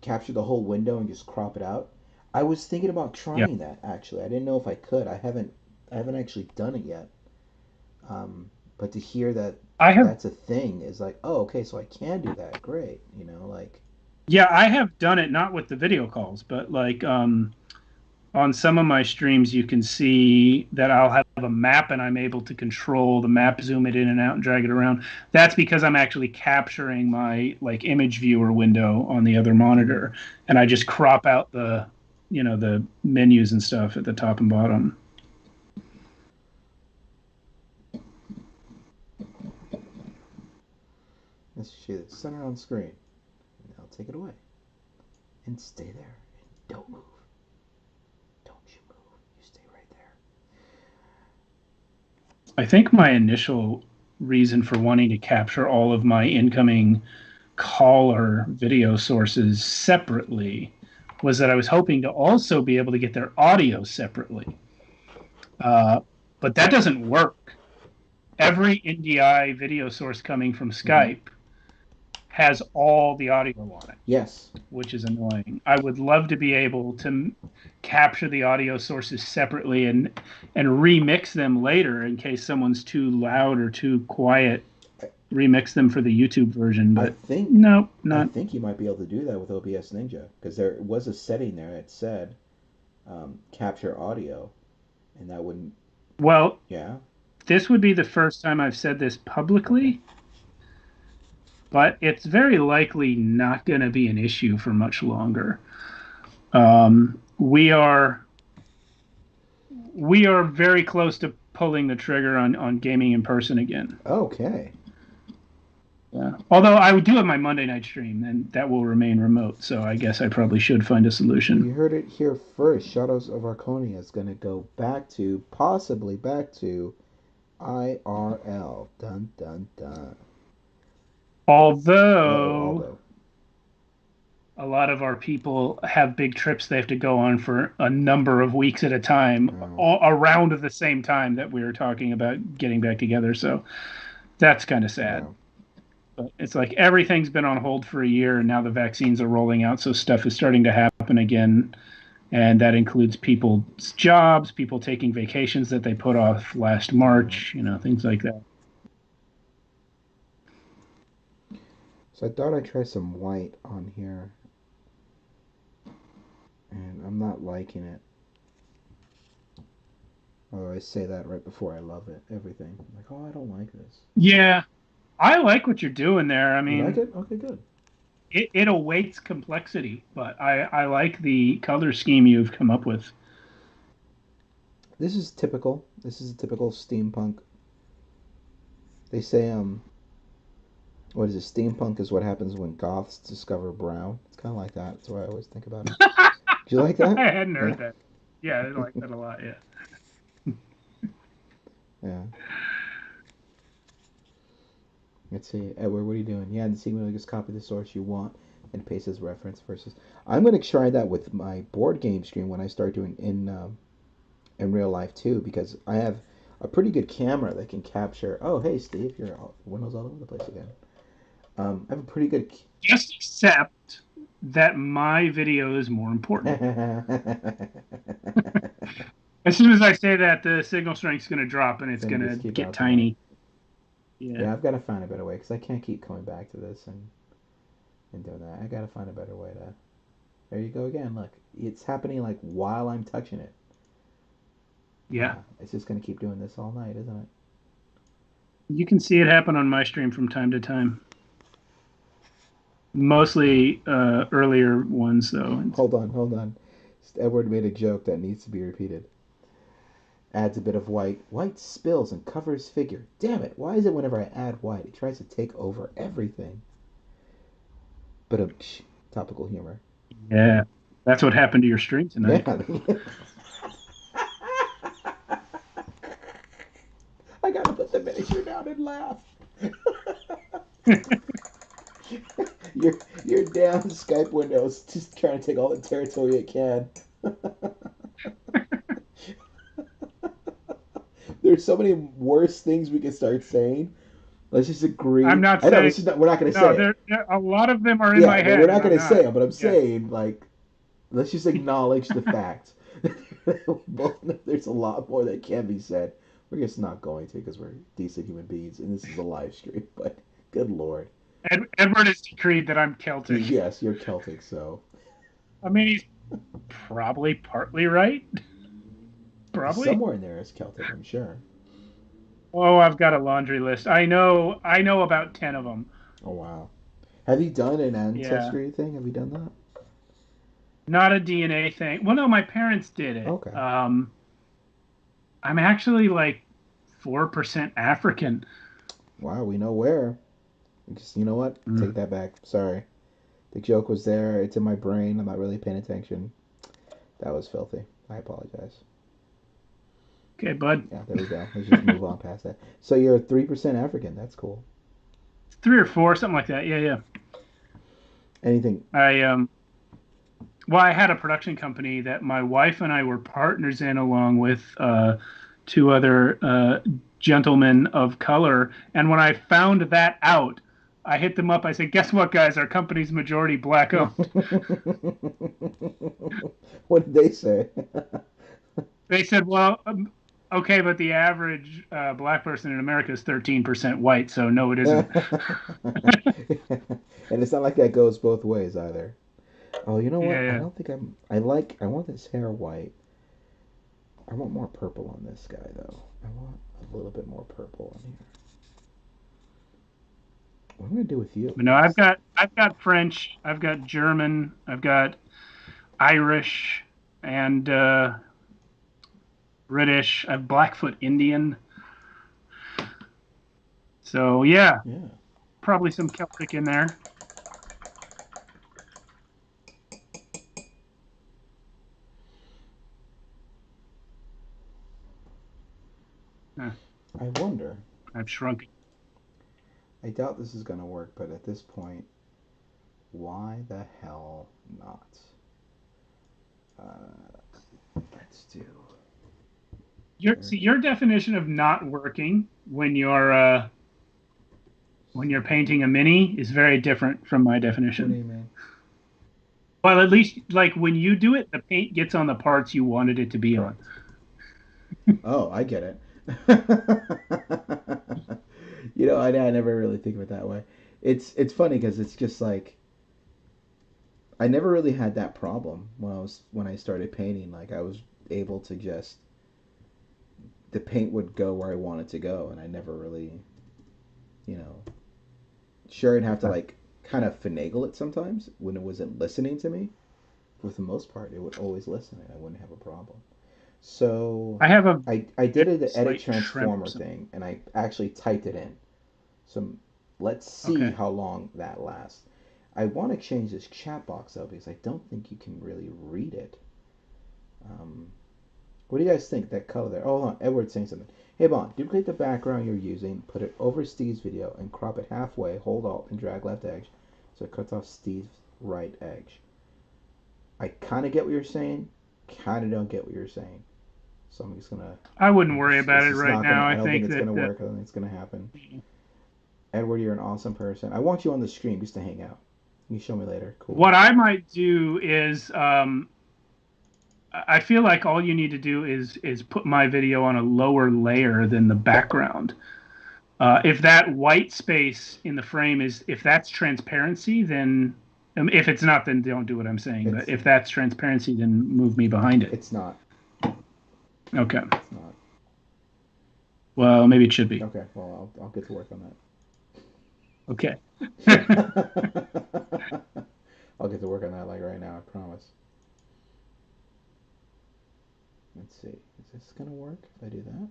capture the whole window and just crop it out. I was thinking about Yeah, trying that actually. I didn't know if I could. I haven't actually done it yet. But to hear that I have. that's a thing is like, oh, okay, so I can do that. Great. Like, Yeah, I have done it not with the video calls, but like on some of my streams, you can see that I'll have a map and I'm able to control the map, zoom it in and out, and drag it around. That's because I'm actually capturing my like image viewer window on the other mm, monitor, and I just crop out the menus and stuff at the top and bottom. let's see it center on screen. Now take it away and stay there. And don't move. Don't you move. You stay right there. I think my initial reason for wanting to capture all of my incoming caller video sources separately was that I was hoping to also be able to get their audio separately. Uh, but that doesn't work. Every NDI video source coming from Mm-hmm. Skype has all the audio on it, Yes. which is annoying. I would love to be able to capture the audio sources separately and remix them later in case someone's too loud or too quiet. I, Remix them for the YouTube version, I but think no, I not think you might be able to do that with OBS Ninja because there was a setting there that said capture audio, and that wouldn't. well. Yeah. This would be the first time I've said this Okay. publicly, but it's very likely not going to be an issue for much longer. We are very close to pulling the trigger on gaming in person again. Okay. Yeah. Although I do have my Monday night stream, and that will remain remote, so I guess I probably should find a Well, you solution. heard it here first. Shadows of Arconia is going to go back to, possibly back to, IRL. Dun dun dun. Uh oh, Although Aldo. a lot of our people have big trips they have to go on for a number of weeks at a time, Oh, all around the same time that we were talking about getting back together. So that's kind of yeah. sad. But it's like everything's been on hold for a year, and now the vaccines are rolling out, so stuff is starting to happen again. And that includes people's jobs, people taking vacations that they put off last Yeah. March, things like that. So I thought I'd try some white on here. And I'm not liking it. Oh, I say that right before I love it. Everything. I'm like, oh, I don't like this. Yeah, I like what you're doing there. I You like mean, it? Okay, good. it awaits complexity, but I like the color scheme you've come up with. This is typical. This is a typical steampunk. They say, what is it? Steampunk is what happens when goths discover brown. It's kind of like that. That's why I always think about it. Do you like I that? hadn't Yeah. heard that. Yeah, I like that a lot. Yeah. Yeah. Let's see. Edward, what are you doing? Yeah, and see, just copy the source you want and paste as reference versus. I'm going to try that with my board game stream when I start doing in real life too, because I have a pretty good camera that can capture. Oh, hey, Steve, your windows all over the place again. I have a pretty good. Just accept that my video is more important. As soon as I say that, the signal strength's going to drop and It's it's gonna going just to keep get bouncing back. tiny. Yeah. Yeah, I've got to find a better way because I can't keep coming back to this and doing that. I got to find a better way to. There you go again. Look, it's happening like while I'm touching it. Yeah. It's just gonna keep doing this all night, isn't it? You can see it happen on my stream from time to time. Mostly earlier ones, though. Hold on, hold on. Edward made a joke that needs to be repeated. Adds a bit of white. White spills and covers figure. Damn it! Why is it whenever I add white, it tries to take over everything? But topical humor. Yeah. That's what happened to your stream tonight. Yeah. I gotta put the miniature down and laugh. your your damn Skype window's just trying to take all the territory it can. There's so many worse things we could start saying. Let's just I'm agree. not I know saying this is not. We're not going to no. say it. A lot of them are in Yeah, my but we're head, not and going I'm to say not. it. But I'm Yeah. saying like, let's just acknowledge the fact. There's a lot more that can be said. We're just not going to because we're decent human beings, and this is a live stream. But good lord, Edward has decreed that I'm Celtic. yes, you're Celtic, so I mean, he's probably partly right. Probably. somewhere in there is Celtic, I'm sure. Oh, I've got a laundry list. I know about 10 of them. Oh wow, have you done an Yeah. ancestry thing? Have you done that? Not a DNA thing. Well, no, my parents did it. Okay. I'm actually like 4% African. Wow, we know where. Just, you know what? Take Mm. that back. Sorry. The joke was there. It's in my brain. I'm not really paying attention. That was filthy. I apologize. Okay, bud. Yeah, there we go. Let's just move on past that. So you're 3% African. That's cool. 3 or 4, something like that. Yeah, yeah. Anything? I well, I had a production company that my wife and I were partners in, along with two other gentlemen of color. And when I found that out, I hit them up. I said, "Guess what, guys? Our company's majority black owned." What did they say? They said, "Well, okay, but the average black person in America is 13% white, so no, it isn't." And it's not like that goes both ways either. Oh, you know Yeah, what? I yeah. don't think I'm. I like. I want this hair white. I want more purple on this guy though. I want a little bit more purple on here. What am I gonna do with you? But no, I've got French, I've got German, I've got Irish, and British. I have Blackfoot Indian. So yeah, Yeah. probably some Celtic in there. Huh, I wonder. I've shrunk it. I doubt this is gonna work, but at this point, why the hell not? Let's do. See, your definition of not working when you're painting a mini is very different from my What do definition. you mean? Well, at least like when you do it, the paint gets on the parts you wanted it to be on. Correct. Oh, I get it. I never really think of it that way. It's funny because it's just like I never really had that problem when I started painting. Like I was able to just the paint would go where I wanted to go, and I never really, you know, sure I'd have to like kind of finagle it sometimes when it wasn't listening to me. For the most part, it would always listen, and I wouldn't have a problem. So I have a I did an edit slight tremor. transformer thing, and I actually typed it in. So let's see Okay. how long that lasts. I want to change this chat box though because I don't think you can really read it. Um, what do you guys think? That color there. Oh, hold on. Edward's saying something. Hey, Bon, duplicate the background you're using, put it over Steve's video, and crop it halfway. Hold Alt and drag left edge so it cuts off Steve's right edge. I kind of get what you're saying, kind of don't get what you're saying. So I'm just gonna. I wouldn't worry about This it is right not gonna. now. I I don't think think it's that gonna work. I don't think it's gonna happen. Edward, you're an awesome person. I want you on the stream just to hang out. You can show me later. Cool. what I might do is I feel like all you need to do is put my video on a lower layer than the background. If that white space in the frame is if that's transparency, then if it's not, then don't do what I'm saying. But It's if that's transparency, then move me behind it. it's not. Okay. It's not. Well, maybe it should be. Okay. Well, I'll get to work on Okay. that. I'll get to work on that like right now. I promise. Let's see. Is this gonna work if I do that?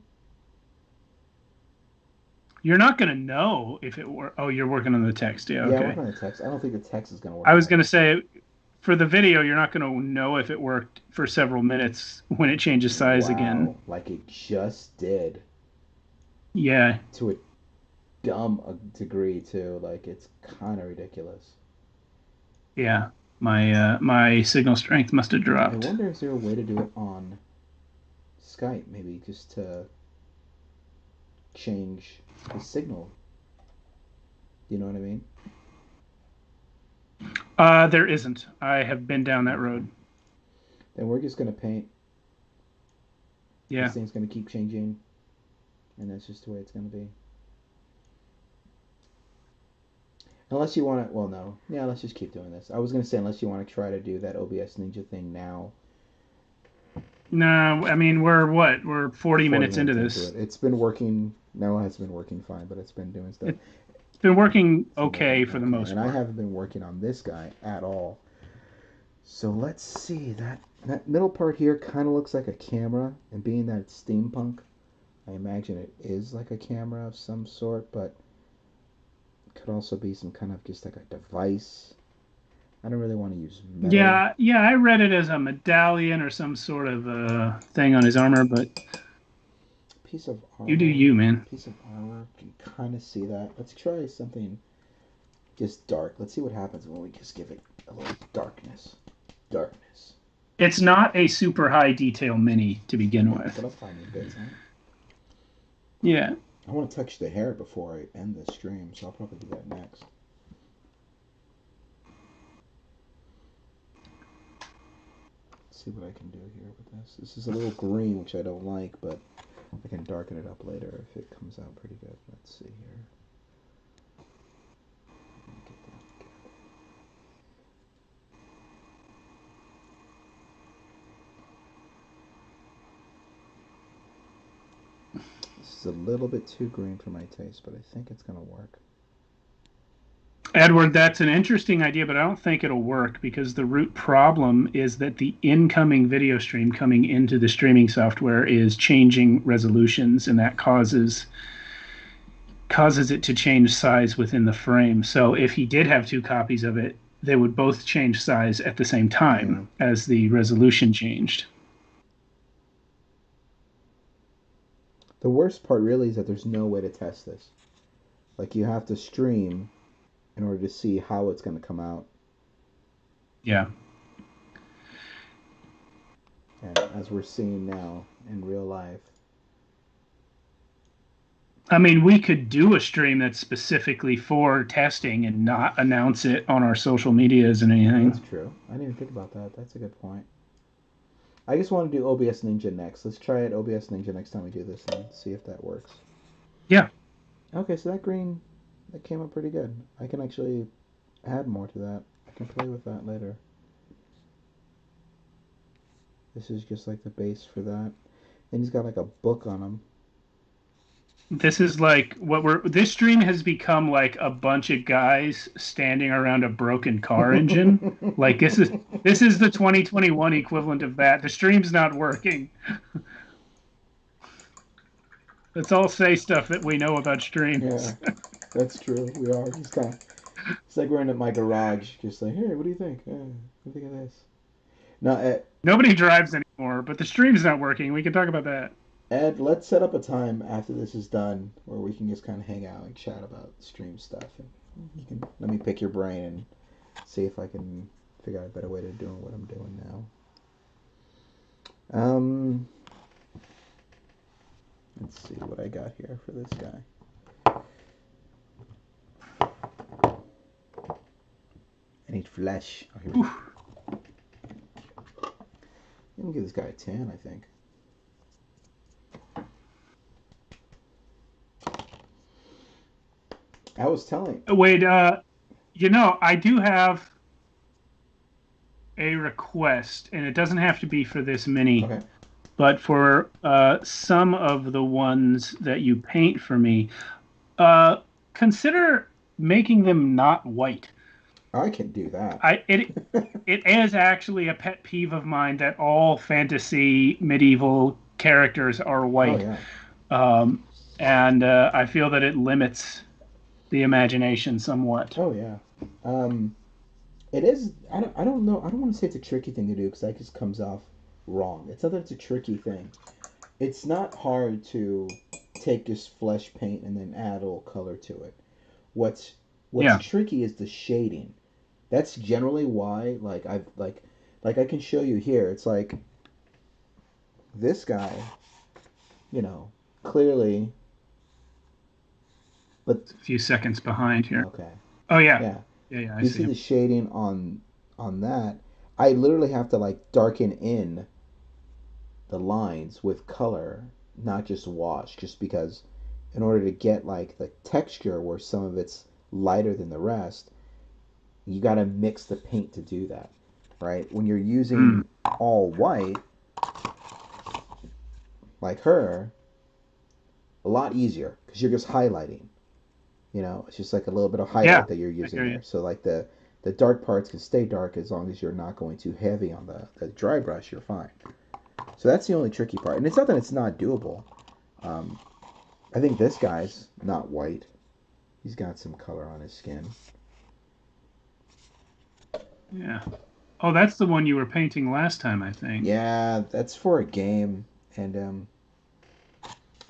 You're not going to know if it were. Oh, you're working on the text. Yeah. Yeah, I'm Okay. working on the text. I don't think the text is gonna work I was that going to well. say for the video, you're not going to know if it worked for several minutes when it changes size again. Wow, like it just did Yeah. to a dumb degree too. Like it's kind of ridiculous. Yeah. My signal strength must have I dropped. wonder is there a way to do it on Skype? Maybe just to change the signal. You know what I mean? There isn't. I have been down that Okay. road. Then we're just gonna paint. This Yeah. thing's gonna keep changing, and that's just the way it's gonna be. Unless you want to, well, no, yeah, let's just keep doing this. I was gonna say unless you want to try to do that OBS Ninja thing now. No, I mean we're what? We're 40 40 minutes into minutes into this. it. It's been working. No, it's been working fine, but it's been doing stuff. It's been working It's been working okay for the okay, most and I part. haven't been working on this guy at all. So let's see that middle part here kind of looks like a camera, and being that it's steampunk, I imagine it is like a camera of some sort, but it could also be some kind of just like a device. I don't really want to use metal. Yeah, yeah, I read it as a medallion or some sort of thing on his armor, but Piece of you do armor. you, man. Piece of armor. You can kind of see that. Let's try something just dark. Let's see what happens when we just give it a little darkness. Darkness. It's not a super high detail mini to begin No, with. but I'll find new bits, huh? Yeah. I want to touch the hair before I end the stream, so I'll probably do that next. See what I can do here with this. This is a little green, which I don't like, but I can darken it up later if it comes out pretty good. Let's see here. Get that. This is a little bit too green for my taste, but I think it's gonna work. Edward, that's an interesting idea, but I don't think it'll work because the root problem is that the incoming video stream coming into the streaming software is changing resolutions, and that causes it to change size within the frame. So if he did have two copies of it, they would both change size at the same Yeah. time as the resolution changed. The worst part really is that there's no way to test this. Like you have to stream in order to see how it's gonna come out. Yeah. And as we're seeing now in real life, I mean, we could do a stream that's specifically for testing and not announce it on our social medias and that's anything. true. I didn't even think about that. That's a good point. I just want to do OBS Ninja next. Let's try it OBS Ninja next time we do this and see if that works. Yeah. Okay, so that green, that came up pretty good. I can actually add more to that. I can play with that later. This is just like the base for that. And he's got like a book on him. This is like what we're. This stream has become like a bunch of guys standing around a broken car engine. Like this is the 2021 equivalent of that. The stream's not working. Let's all say stuff that we know about Yeah, streams. that's true. We are just kind of. It's like we're in my garage, just like, hey, what do you think? What do you think of this? Now, Nobody drives anymore, but the stream's not working. We can talk about that. Ed, let's set up a time after this is done where we can just kind of hang out and chat about stream stuff. And you can let me pick your brain and see if I can figure out a better way to do what I'm doing now. Let's see what I got here for this guy. I need flesh. Oh, here we go. I'm gonna give this guy a 10, I think. I was telling. Wait, I do have a request, and it doesn't have to be for this mini, Okay. but for some of the ones that you paint for me, consider making them not white. I can do that. It is actually a pet peeve of mine that all fantasy medieval characters are Oh white, yeah. um, and I feel that it limits the imagination somewhat. Oh yeah. Um, it is. I don't know. I don't want to say it's a tricky thing to do because that just comes off wrong. It's not that it's a tricky thing. It's not hard to take just flesh paint and then add a little color to it. What's what's Yeah, tricky is the shading. That's generally why like I can show you here. It's like this guy, you know, clearly, but a few seconds behind here. okay. Oh yeah, Yeah. yeah, I You see see the him. shading on that. I literally have to like darken in the lines with color, not just wash, just because in order to get like the texture where some of it's lighter than the rest, you got to mix the paint to do that, right? When you're Mm, using all white like her, a lot easier because you're just highlighting. It's just like a little bit of yeah, highlight that you're I using hear you. there. So like the dark parts can stay dark as long as you're not going too heavy on the dry brush. You're fine. So that's the only tricky part, and it's not that it's not doable. Um, I think this guy's not white. He's got some color on his skin. Yeah. Oh, that's the one you were painting last time, I think, Yeah, that's for a game, and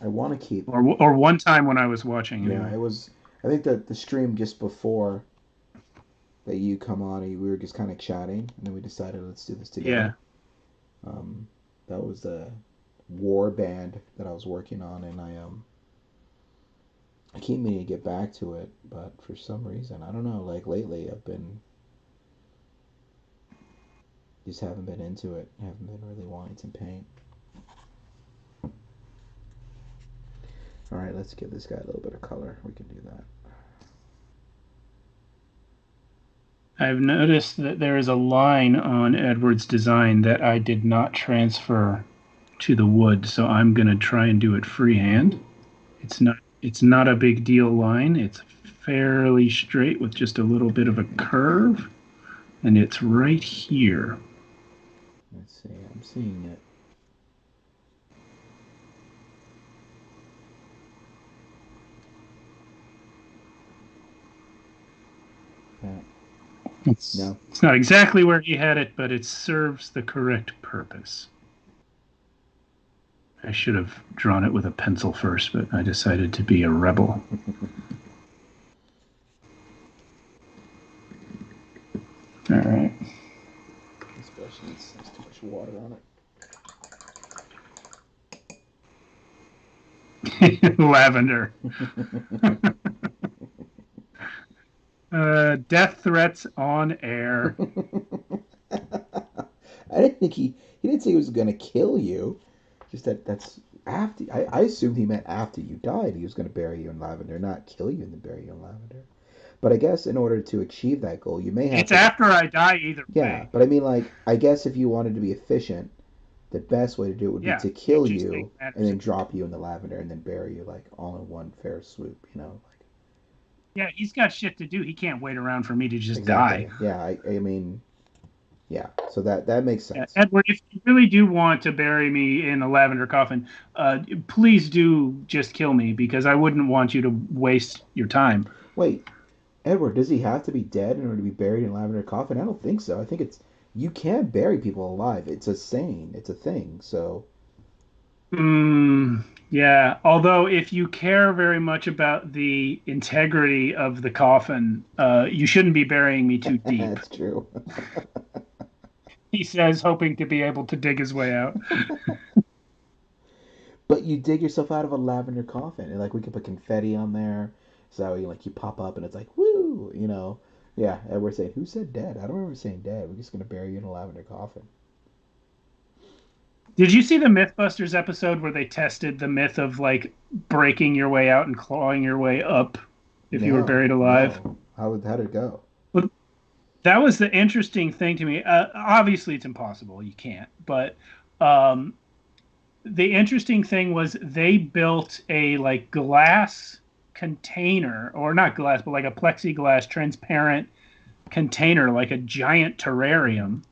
I want to keep. or one time when I was watching Yeah, anyway. it was. I think that the stream just before that you come on, we were just kind of chatting, and then we decided let's do this together. Yeah. Um, that was the war band that I was working on, and I keep meaning to get back to it, but for some reason, I don't know. Like lately, I've been just haven't been into it. I haven't been really wanting to paint. All right, let's give this guy a little bit of color. We can do that. I've noticed that there is a line on Edward's design that I did not transfer to the wood, so I'm going to try and do it freehand. It's not a big deal line. It's fairly straight with just a little bit of a curve, and it's right here. Let's see. I'm seeing it. Yeah. It's No. it's not exactly where he had it, but it serves the correct purpose. I should have drawn it with a pencil first, but I decided to be a rebel. All right. This brush has too much water on Lavender. it. Death threats on air. I didn't think he didn't say he was gonna kill you. Just that's after. I assumed he meant after you died, he was gonna bury you in lavender, not kill you and then bury you in lavender. But I guess in order to achieve that goal, you may have It's to. after I die either Yeah, way. but I mean, like, I guess if you wanted to be efficient, The best way to do it would be Yeah, to you kill just take you and matters then into your drop you in the lavender and then bury you like all in one fair swoop. Like Yeah, he's got shit to do. He can't wait around for me to just die. exactly. Yeah, I mean, yeah. So that makes Yeah, sense. Edward, if you really do want to bury me in a lavender coffin, please do just kill me because I wouldn't want you to waste your time. Wait, Edward, does he have to be dead in order to be buried in a lavender coffin? I don't think so. I think it's you can bury people alive. It's a saying. It's a thing. So Yeah, although if you care very much about the integrity of the coffin, you shouldn't be burying me too deep. that's true. He says, hoping to be able to dig his way out. But you dig yourself out of a lavender coffin, and like we could put confetti on there, so you pop up and it's like woo. Yeah, and we're saying who said dead? I don't remember saying dead. We're just gonna bury you in a lavender coffin. Did you see the Mythbusters episode where they tested the myth of like breaking your way out and clawing your way up if you were No, buried alive? no. How did it go? Well, that was the interesting thing to me. Obviously, it's impossible. You can't. But um, the interesting thing was they built a like glass container, or not glass, but like a plexiglass transparent container, like a giant terrarium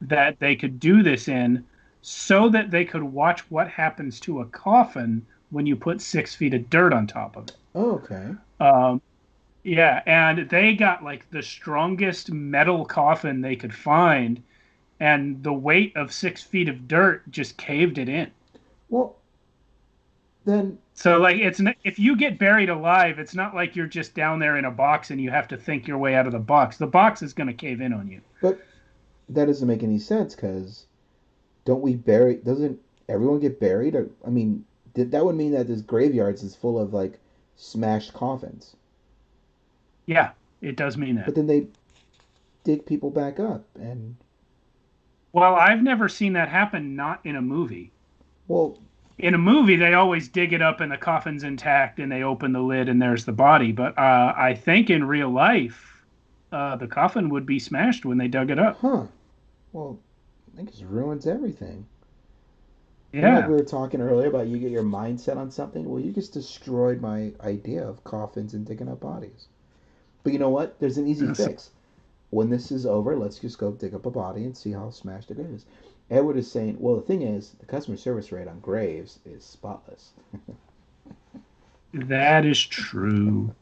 that they could do this in so that they could watch what happens to a coffin when you put 6 feet of dirt on top of it. Oh, okay. Um, yeah, and they got like the strongest metal coffin they could find, and the weight of 6 feet of dirt just caved it in. Well, then, So like if you get buried alive, it's not like you're just down there in a box and you have to think your way out of the box. The box is going to cave in on you. but that doesn't make any sense because don't we bury? Doesn't everyone get buried? Or I mean, that would mean that this graveyards is full of like smashed coffins. Yeah, it does mean But that. then they dig people back up, and Well, I've never seen that happen not in a movie. well, In a movie, they always dig it up and the coffin's intact and they open the lid and there's the body. But I think in real life, the coffin would be smashed when they dug it up. huh? Well, I think it ruins everything. Like Yeah. we were talking earlier about you get your mindset on something. Well, you just destroyed my idea of coffins and digging up bodies. But you know what? There's an easy So, fix. When this is over, let's just go dig up a body and see how smashed it is. Edward is saying, well, the thing is, the customer service rate on graves is spotless. that is true.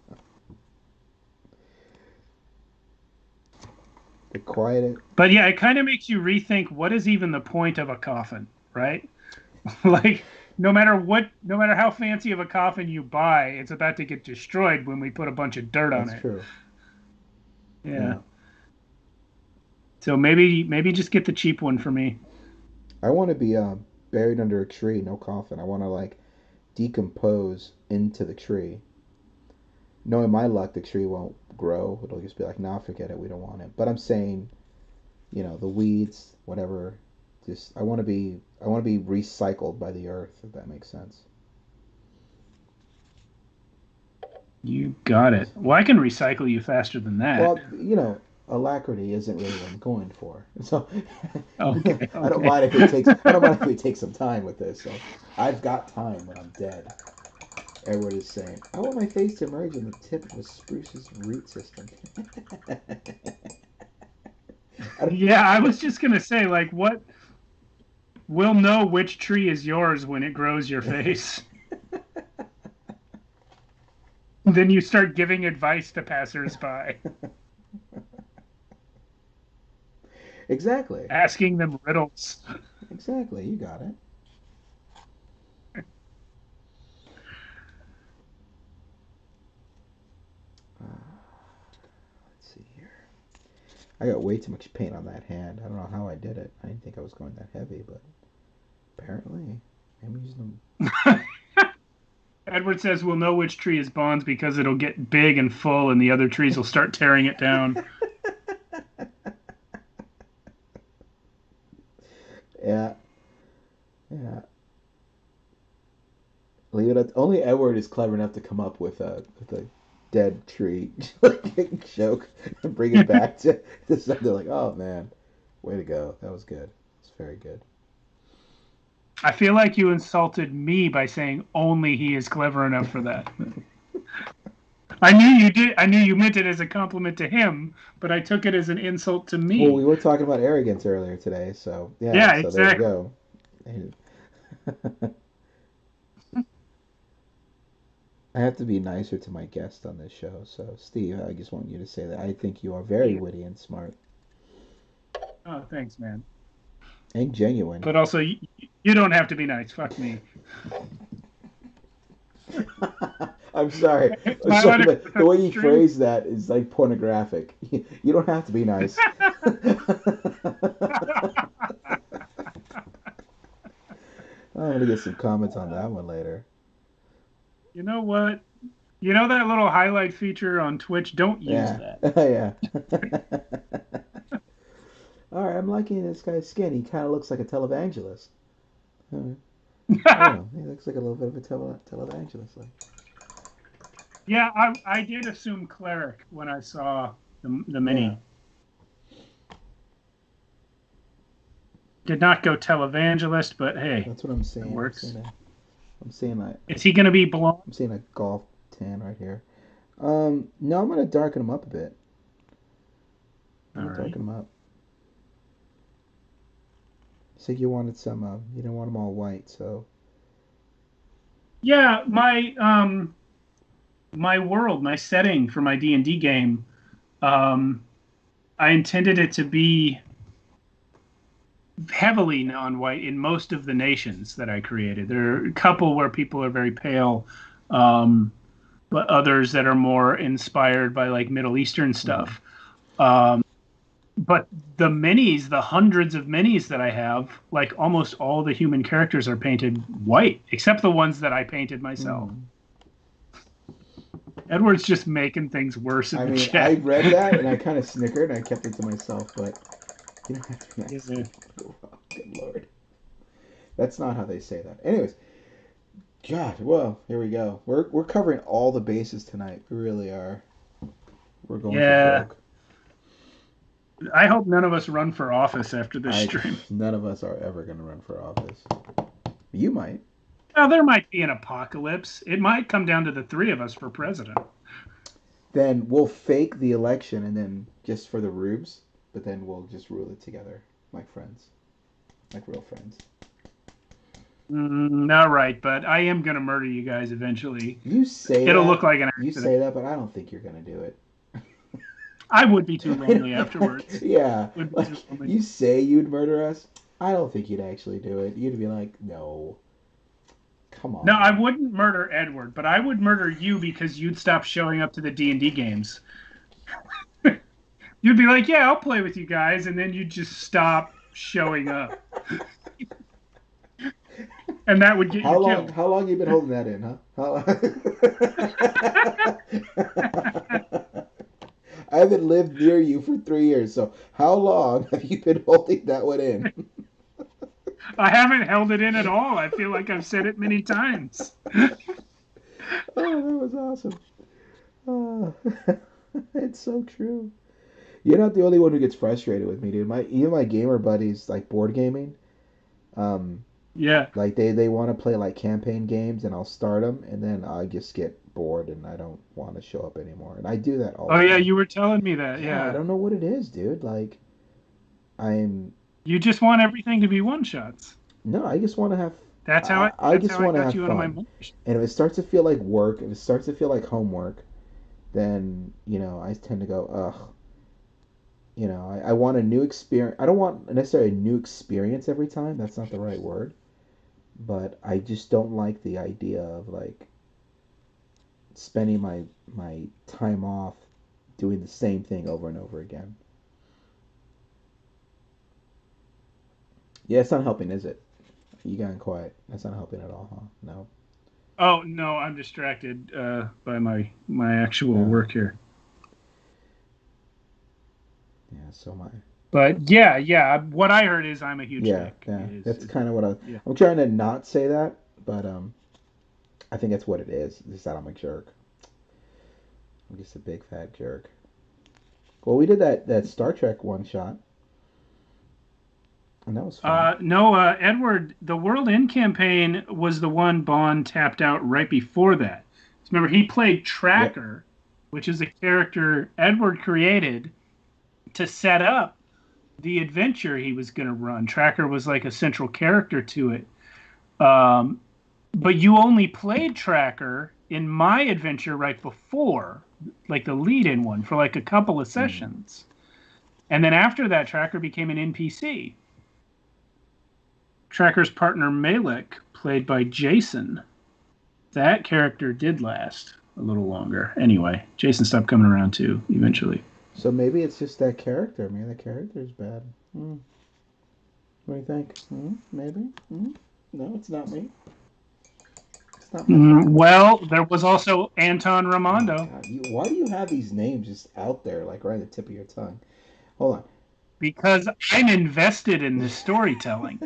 The quiet. But yeah, it kind of makes you rethink what is even the point of a coffin, right? Like no matter how fancy of a coffin you buy, it's about to get destroyed when we put a bunch of dirt on That's it. true. Yeah. Yeah. So maybe just get the cheap one for me. I want to be buried under a tree, no coffin. I want to like decompose into the tree. Knowing my luck, the tree won't grow. It'll just be like, nah, forget it. We don't want it. But I'm saying, the weeds, whatever. Just I want to be recycled by the earth, if that makes sense. You got it. Well, I can recycle you faster than that. Well, alacrity isn't really what I'm going for. So Okay, I don't okay. mind if it takes I don't mind if it takes some time with this. So I've got time when I'm dead. Edward is saying, I want my face to emerge in the tip of a spruce's root system. Yeah, I was just gonna say, like, what we'll know which tree is yours when it grows your face. Then you start giving advice to passersby, Exactly. asking them riddles. Exactly. You got it. Let's see here. I got way too much paint on that hand. I don't know how I did it. I didn't think I was going that heavy, but apparently I'm using them. Edward says we'll know which tree is Bond's because it'll get big and full, and the other trees will start tearing it down. Yeah, yeah. Leave it at only Edward is clever enough to come up with a dead tree like joke and bring it back to something like, oh man, way to go. That was good. It's very good. I feel like you insulted me by saying only he is clever enough for that. I knew you did. I knew you meant it as a compliment to him, but I took it as an insult to Well, me. we were talking about arrogance earlier today, so yeah, Yeah, so there you exactly. go. I have to be nicer to my guest on this show. So, Steve, I just want you to say that I think you are very Yeah. witty and smart Oh, thanks, man. and genuine. But also, you don't have to be nice. Fuck me. I'm sorry. I'm My sorry, audio but the way you stream. phrase that is like pornographic. You don't have to be nice. I'm gonna get some comments on that one later. You know what? You know that little highlight feature on Twitch? Don't use Yeah, that. yeah. All right, I'm liking this guy's skin. He kind of looks like a televangelist. Uh, I don't know. He looks like a little bit of a televangelist. Like, Yeah, I did assume cleric when I saw the yeah, mini. Did not go televangelist, but hey, that's what I'm it seeing. works. I'm seeing Is he going to be blonde? I'm seeing a golf tan right here. No, I'm gonna darken him up a bit. I'm All gonna right. darken him up. You said you wanted some. You didn't want them all white, so Yeah, my world, my setting for my D&D game, um, I intended it to be heavily non-white in most of the nations that I created. There are a couple where people are very pale, um, but others that are more inspired by like Middle Eastern mm-hmm. stuff. Um, but the minis, the hundreds of minis that I have, like almost all the human characters are painted white, except the ones that I painted myself. Mm-hmm. Edward's just making things worse in I the mean, I chat. read that and I kind of snickered and I kept it to myself, but you don't have to be nice. Yeah. Oh, good lord, that's not how they say that. Anyways, God, well, here we go. We're covering all the bases tonight. We really are. We're going for Yeah. broke. I hope none of us run for office after this I stream. None of us are ever going to run for office. You might. Now, there might be an apocalypse. It might come down to the three of us for president. Then we'll fake the election and then just for the rubes, but then we'll just rule it together like friends, like real friends. Not right, but I am going to murder you guys eventually. You say It'll look that, like an you accident. say that, but I don't think you're gonna do it. I would be too lonely afterwards. Yeah, Would be like too lonely. you say you'd murder us. I don't think you'd actually do it. You'd be like, no, come No, I on. wouldn't murder Edward, but I would murder you because you'd stop showing up to the D&D games. You'd be like, "Yeah, I'll play with you guys," and then you'd just stop showing up, and that would get you How long? killed. How long you been holding that in, huh? How I haven't lived near you for 3 years, so how long have you been holding that one in? I haven't held it in at all. I feel like I've said it many times. Oh, that was awesome. Oh, it's so true. You're not the only one who gets frustrated with me, dude. Even my gamer buddies, like board gaming, um, Yeah. like they want to play like campaign games, and I'll start them, and then I just get bored, and I don't want to show up anymore. And I do that all Oh the yeah, time. you were telling me that. Yeah, I Yeah. don't know what it is, dude. Like I'm You just want everything to be one shots. no, I just want to have. I That's just how I want to got have you into my fun. motion. And if it starts to feel like work, if it starts to feel like homework, then I tend to go, ugh. I want a new experience. I don't want necessarily a new experience every time. That's not the right word. But I just don't like the idea of like spending my time off doing the same thing over and over again. Yeah, it's not helping, is it? You got quiet. That's not helping at all, huh? No. Oh no, I'm distracted by my actual Uh, work here. yeah. So my But yeah, yeah. What I heard is I'm a huge yeah dick. yeah. That's Is kind of what yeah. I'm trying to not say that, but I think that's what it is. Is that I'm a jerk. I'm just a big fat jerk. Well, we did that Star Trek one shot. And that was fun. No, Edward, the World End campaign was the one Bond tapped out right before that. Remember, he played Yep. Tracker, which is a character Edward created to set up the adventure he was going to run. Tracker was like a central character to it. Um, but you only played Tracker in my adventure right before, like the lead in one, for like a couple of Mm. sessions. And then after that, Tracker became an NPC. Tracker's partner Malek, played by Jason, that character did last a little longer. Anyway, Jason stopped coming around too eventually. So maybe it's just that character. Maybe the character's bad. What do you think? Maybe? No, it's not me. It's not my fault. Well, there was also Anton Oh Ramondo God! Why do you have these names just out there, like right at the tip of your tongue? Hold because I'm invested in this storytelling.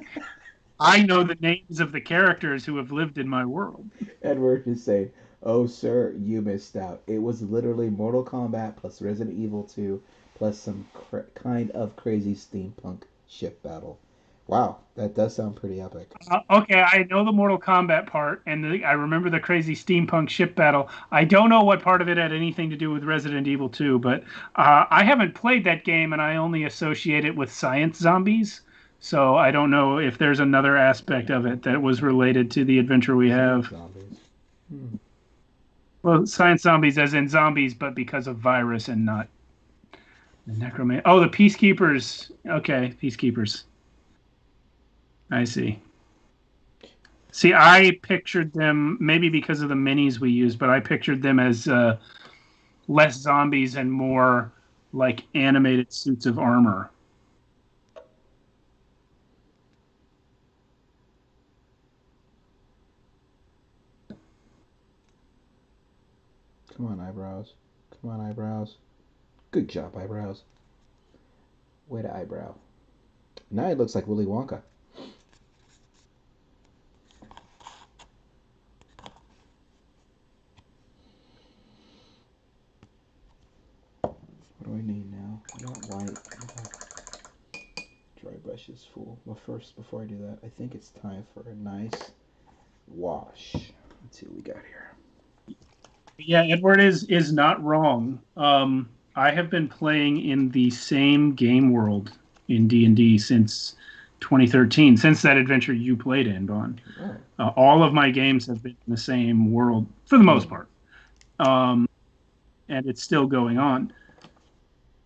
I know the names of the characters who have lived in my world. Edward is saying, "Oh, sir, you missed out. It was literally Mortal Kombat plus Resident Evil 2 plus some kind of crazy steampunk ship battle." Wow, that does sound pretty epic. Okay, I know the Mortal Kombat part, and I remember the crazy steampunk ship battle. I don't know what part of it had anything to do with Resident Evil 2, but I haven't played that game, and I only associate it with science zombies. So I don't know if there's another aspect of it that was related to the adventure we Science have. zombies. Hmm. Well, science zombies, as in zombies, but because of virus and not the necromancer. Oh, the peacekeepers. Okay, peacekeepers. I see. See, I pictured them maybe because of the minis we used, but I pictured them as less zombies and more like animated suits of armor. Come on, eyebrows. Come on, eyebrows. Good job, eyebrows. Way to eyebrow. Now it looks like Willy Wonka. What do we need now? I got white. I got dry brushes full. Well, first, before I do that, I think it's time for a nice wash. Let's see what we got here. Yeah, Edward is not wrong. I have been playing in the same game world in D&D since 2013, since that adventure you played in, Bon. Oh. All of my games have been in the same world for the most Hmm. part, um, and it's still going on.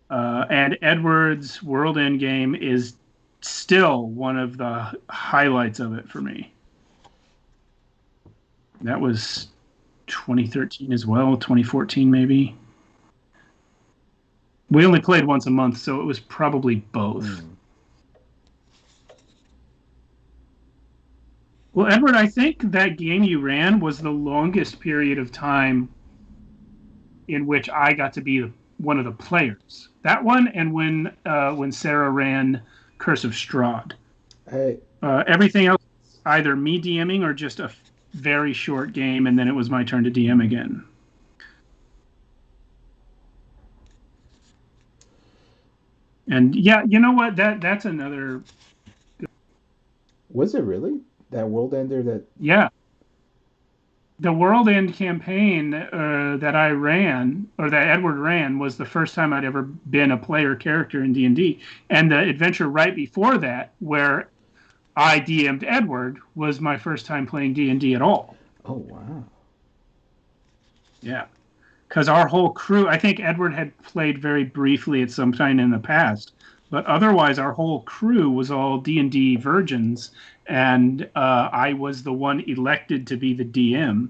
And Edward's World End game is still one of the highlights of it for me. That was 2013 as well, 2014 maybe. We only played once a month, so it was probably both. Hmm. Well, Edward, I think that game you ran was the longest period of time in which I got to be one of the players. That one, and when Sarah ran Curse of Strahd. I Everything else, either me DMing or just a very short game, and then it was my turn to DM again. And yeah, you know what? That's another. was it really that world ender that. Yeah, the World End campaign that I ran or that Edward ran was the first time I'd ever been a player character in D&D, and the adventure right before that, where I DM'd Edward, was my first time playing D&D at all. Oh wow. Yeah, because our whole crew, I think Edward had played very briefly at some time in the past, but otherwise our whole crew was all D&D virgins, and I was the one elected to be the DM.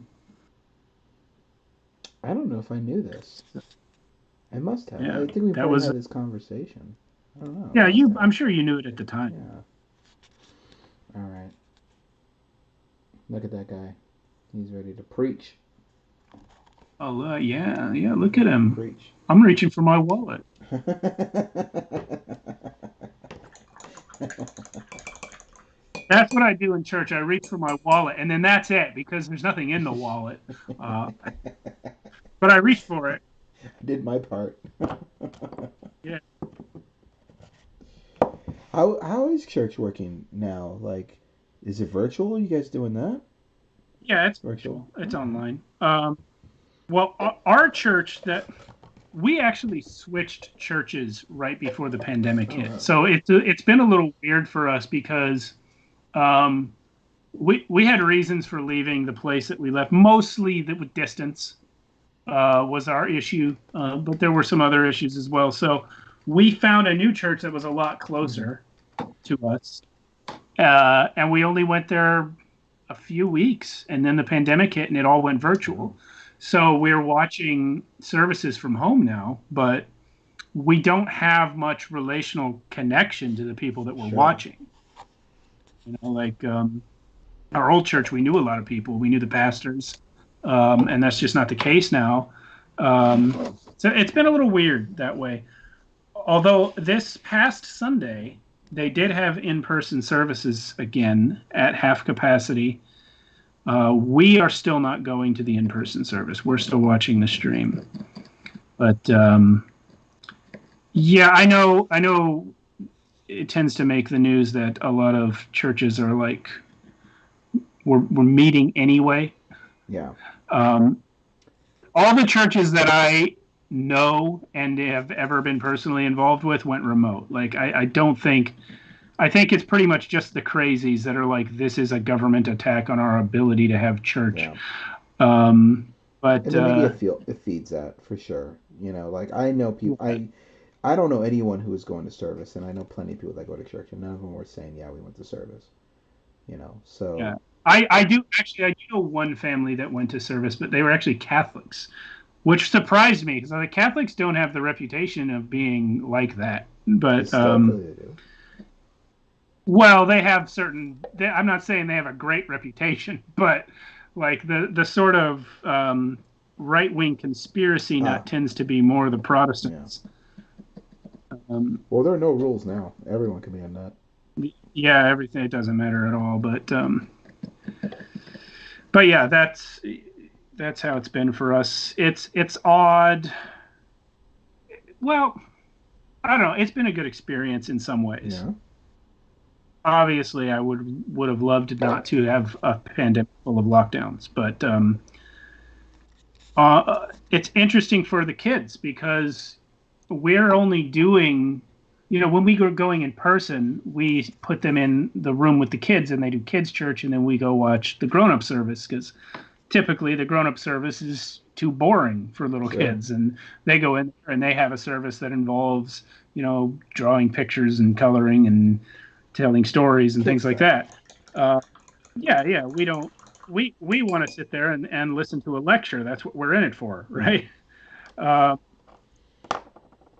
I don't know if I knew this. So, I must have. yeah, I think we that probably was had this conversation. I don't know. I yeah. must You, have. I'm sure you knew it at the time. Yeah. All right. Look at that guy. He's ready to preach. Oh, yeah, yeah. Look at Ready to him. preach. I'm reaching for my wallet. That's what I do in church. I reach for my wallet, and then that's it because there's nothing in the wallet. Uh, but I reach for it. Did my part. Yeah. How is church working now? Like, is it virtual? You guys doing that? Yeah, it's Virtual? virtual. It's Okay. online. Well, our church that we actually switched churches right before the pandemic Oh, hit, really? so it's been a little weird for us because um, we had reasons for leaving the place that we left. Mostly that with distance was our issue, but there were some other issues as well. So we found a new church that was a lot Mm-hmm. closer to us, and we only went there a few weeks, and then the pandemic hit, and it all went Oh, virtual. So we're watching services from home now, but we don't have much relational connection to the people that we're sure. watching. Like our old church, we knew a lot of people, we knew the pastors, and that's just not the case now. So it's been a little weird that way. Although this past Sunday, they did have in-person services again at half capacity. We are still not going to the in-person service. We're still watching the stream. But yeah, I know it tends to make the news that a lot of churches are like we're meeting anyway. Yeah. Um, all the churches that I know and have ever been personally involved with went remote. Like I don't think I think it's pretty much just the crazies that are like this is a government attack on our ability to have church. Yeah. Um, but And the media feel it feeds that for sure. Like I know people. I don't know anyone who is going to service, and I know plenty of people that go to church, and none of them were saying, "Yeah, we went to service." Yeah, So I do actually I do know one family that went to service, but they were actually Catholics, which surprised me because the Catholics don't have the reputation of being like that. But historically they do. well, they have certain. I'm not saying they have a great reputation, but like the sort of right wing conspiracy Ah, nut tends to be more the yeah. Protestants. Um, Well, there are no rules now. Everyone can be a nut. yeah, everything it doesn't matter at all. But yeah, that's how it's been for us. It's odd. Well, I don't know. It's been a good experience in some ways. Yeah. Obviously, I would have loved not to have a pandemic full of lockdowns, but it's interesting for the kids because we're only doing, when we go going in person, we put them in the room with the kids and they do kids church, and then we go watch the grown up service because typically the grown up service is too boring for little Sure. kids, and they go in there and they have a service that involves drawing pictures and coloring and telling stories and Kid things like stuff. that. uh, yeah, we don't we want to sit there and listen to a lecture. That's what we're in it for, Yeah. right? uh,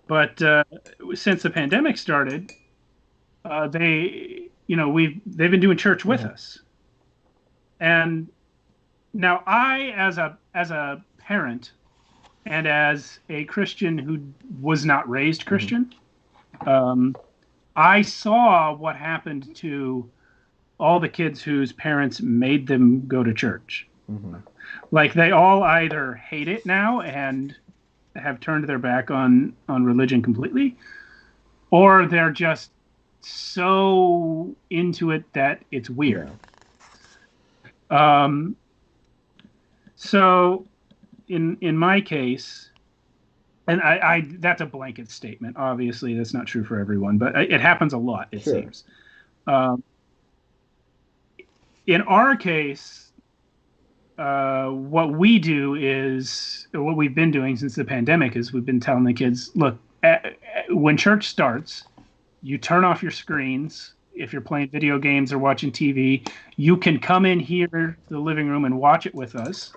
but since the pandemic started, they've been doing church with Uh-huh. us. And now I, as a parent and as a Christian who was not raised Mm-hmm. Christian, um, I saw what happened to all the kids whose parents made them go to church. Mm-hmm. Like they all either hate it now and have turned their back on religion completely, or they're just so into it that it's Yeah. weird. Um, so in my case, and I that's a blanket statement. Obviously, that's not true for everyone, but it happens a lot. It Sure. seems. Um, in our case, what we do is what we've been doing since the pandemic is we've been telling the kids, look, when church starts, you turn off your screens. If you're playing video games or watching TV, you can come in here to the living room and watch it with us,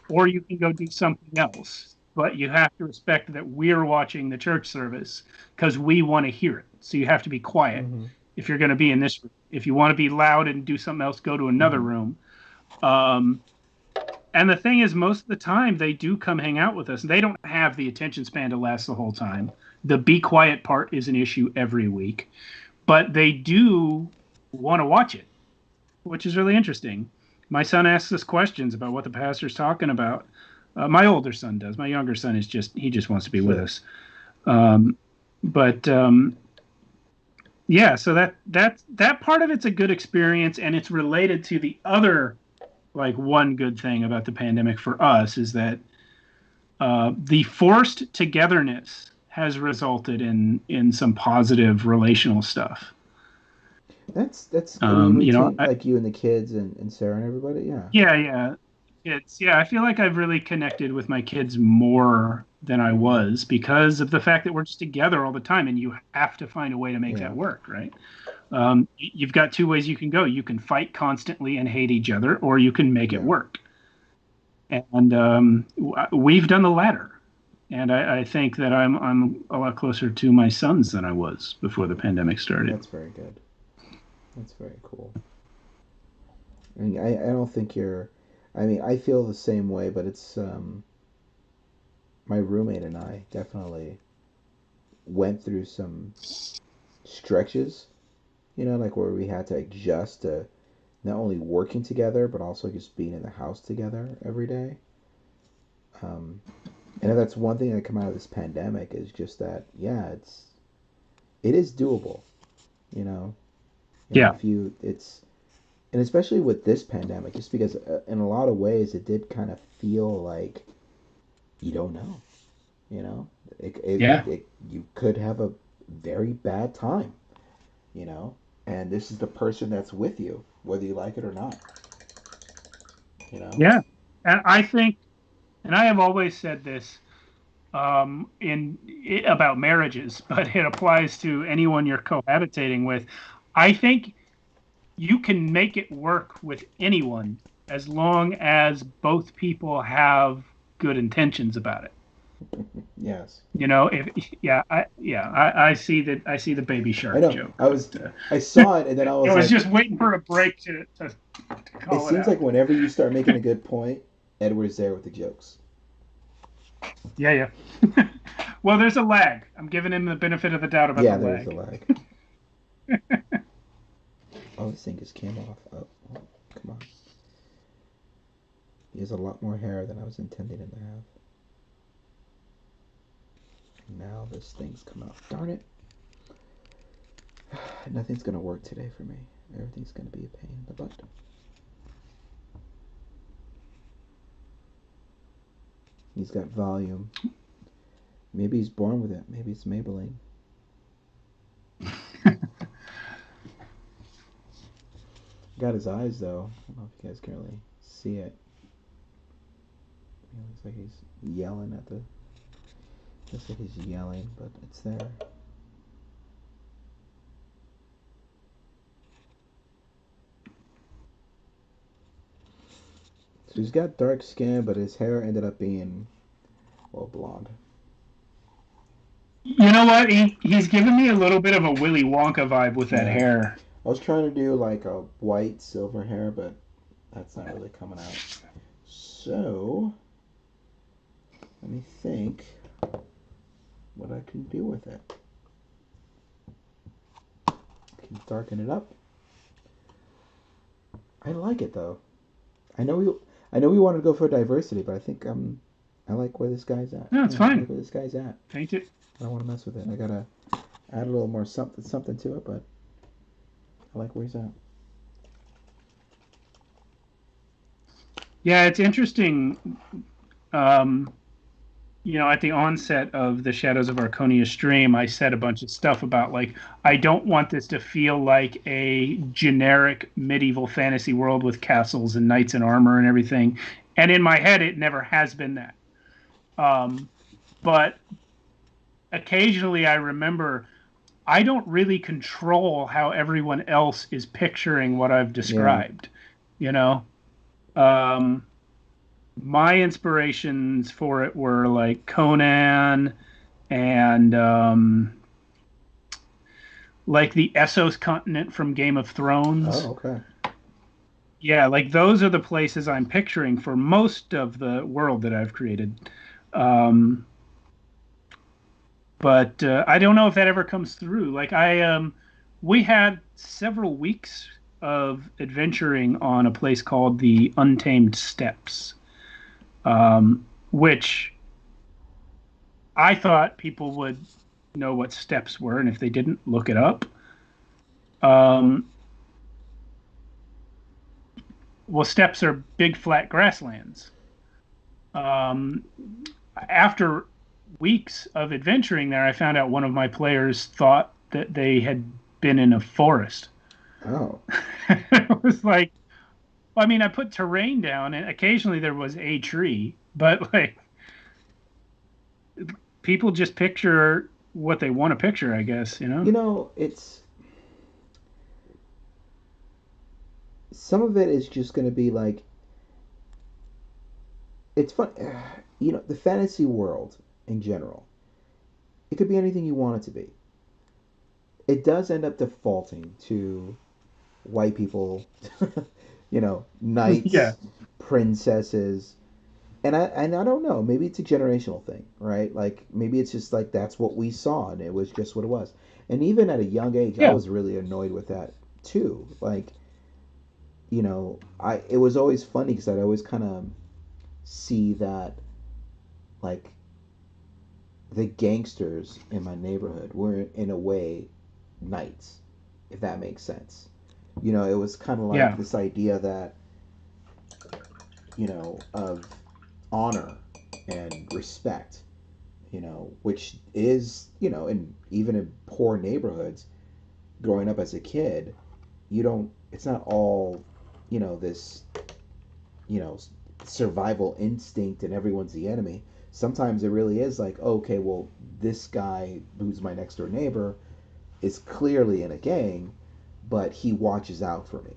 or you can go do something else. But you have to respect that we're watching the church service because we want to hear it. So you have to be quiet Mm-hmm. if you're going to be in this room. If you want to be loud and do something else, go to another Mm-hmm. room. Um, and the thing is, most of the time they do come hang out with us. They don't have the attention span to last the whole time. The be quiet part is an issue every week, but they do want to watch it, which is really interesting. My son asks us questions about what the pastor's talking about. My older son does. My younger son is he just wants to be with Sure. us. Um, but yeah, so that part of it's a good experience, and it's related to the other, like, one good thing about the pandemic for us is that the forced togetherness has resulted in some positive relational stuff. That's I mean You know, between like you and the kids and Sarah and everybody, yeah. yeah, yeah. Kids. Yeah, I feel like I've really connected with my kids more than I Hmm. was because of the fact that we're just together all the time, and you have to find a way to make Yeah, that work, right? You've got two ways you can go. You can fight constantly and hate each other, or you can make it yeah, work. And we've done the latter. And I think that I'm a lot closer to my sons than I was before the pandemic started. that's very good. That's very cool. I mean, I don't think you're. I mean, I feel the same way, but it's my roommate and I definitely went through some stretches, like where we had to adjust to not only working together but also just being in the house together every day. Um, and if that's one thing that come out of this pandemic is just that, yeah, it is doable. You know, Yeah, if you it's and especially with this pandemic, just because in a lot of ways it did kind of feel like you don't know. You know, yeah, you could have a very bad time. You know, and this is the person that's with you, whether you like it or not. You know. yeah. And I think, and I have always said this in about marriages, but it applies to anyone you're cohabitating with. I think you can make it work with anyone as long as both people have good intentions about it. Yes. You know, if I see that I see the baby I shark know. joke, but I saw it and then I I was was like, just waiting for a break to it call it seems like out. whenever you start making a good point, Edward's there with the jokes. Yeah, yeah. Well, there's a lag. I'm giving him the benefit of the doubt about the Yeah, there's the lag. lag. Oh, this thing just came off. Oh, oh, come on. He has a lot more hair than I was intending him to have. Now this thing's come out. Darn it. Nothing's gonna work today for me. Everything's gonna be a pain in the butt. He's got volume. Maybe he's born with it. Maybe it's Maybelline. Got his eyes though. I don't know if you guys can really see it. It looks like he's yelling at the. Looks like he's yelling, but it's there. So he's got dark skin, but his hair ended up being, well, blonde. You know what? He's giving me a little bit of a Willy Wonka vibe with that Yeah. hair. I was trying to do like a white silver hair, but that's not really coming out. So let me think what I can do with it. I can darken it up. I like it though. I know we I know we wanted to go for diversity, but I think I like where this guy's at. No, it's Yeah, I like fine. where this guy's at. Paint it. I don't want to mess with it. I gotta add a little more something to it, but I like where he's at. Yeah, it's interesting. Um, at the onset of the Shadows of Arconia stream, I said a bunch of stuff about, like, I don't want this to feel like a generic medieval fantasy world with castles and knights in armor and everything. And in my head, it never has been that. Um, but occasionally I remember I don't really control how everyone else is picturing what I've Yeah. described, you know? Um, my inspirations for it were like Conan and like the Essos continent from Game of Thrones. Oh, okay. Yeah, like those are the places I'm picturing for most of the world that I've created. Um, but I don't know if that ever comes through. We had several weeks of adventuring on a place called the Untamed Steppes, which I thought people would know what steppes were, and if they didn't, look it up. Um, well, steppes are big flat grasslands. Um, After weeks of adventuring there, I found out one of my players thought that they had been in a forest. Oh, It was like, well, I mean, I put terrain down, and occasionally there was a tree, but like people just picture what they want to picture, I guess, you know? it's some of it is just going to be like it's fun. The fantasy world in general, it could be anything you want it to be. It does end up defaulting to white people, Yeah. knights, princesses, and I don't know. Maybe it's a generational thing, right? Like maybe it's just like that's what we saw, and it was just what it was. And even at a young age, I Yeah. was really annoyed with that too. Like I it was always funny because I'd always kind of see that like the gangsters in my neighborhood were in a way knights, if that makes sense. It was kind of like Yeah. this idea that of honor and respect, which is, and even in poor neighborhoods, growing up as a kid, it's not all, this, you know, survival instinct and everyone's the enemy. Sometimes it really is like, okay, well, this guy who's my next door neighbor is clearly in a gang, but he watches out for me.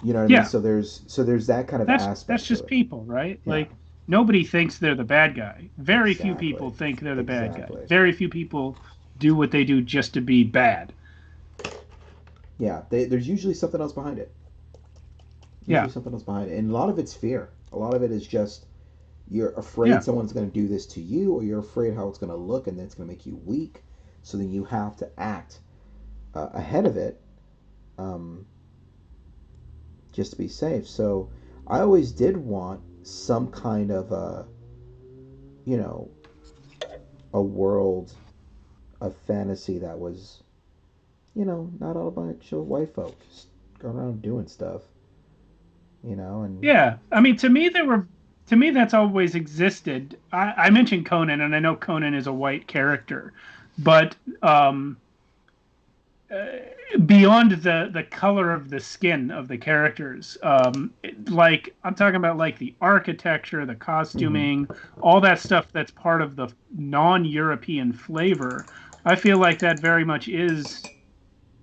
You know what I mean? Yeah. So there's that kind of That's aspect to just it. people, right? Yeah, Like nobody thinks they're the bad guy. Very few people exactly. think they're the bad guy. Exactly. Very few people do what they do just to be bad. Yeah, there's usually something else behind it. Usually Yeah. something else behind it. And a lot of it's fear. A lot of it is just you're afraid Yeah. someone's going to do this to you, or you're afraid how it's going to look and then it's going to make you weak. So then you have to act ahead of it, um, just to be safe. So I always did want some kind of you know, a world of fantasy that was, not all a bunch of white folks just going around doing stuff, and Yeah. I mean, to me, that's always existed. I mentioned Conan, and I know Conan is a white character, but beyond the color of the skin of the characters, like I'm talking about like the architecture, the mm-hmm. costuming, all that stuff that's part of the non-European flavor. I feel like that very much is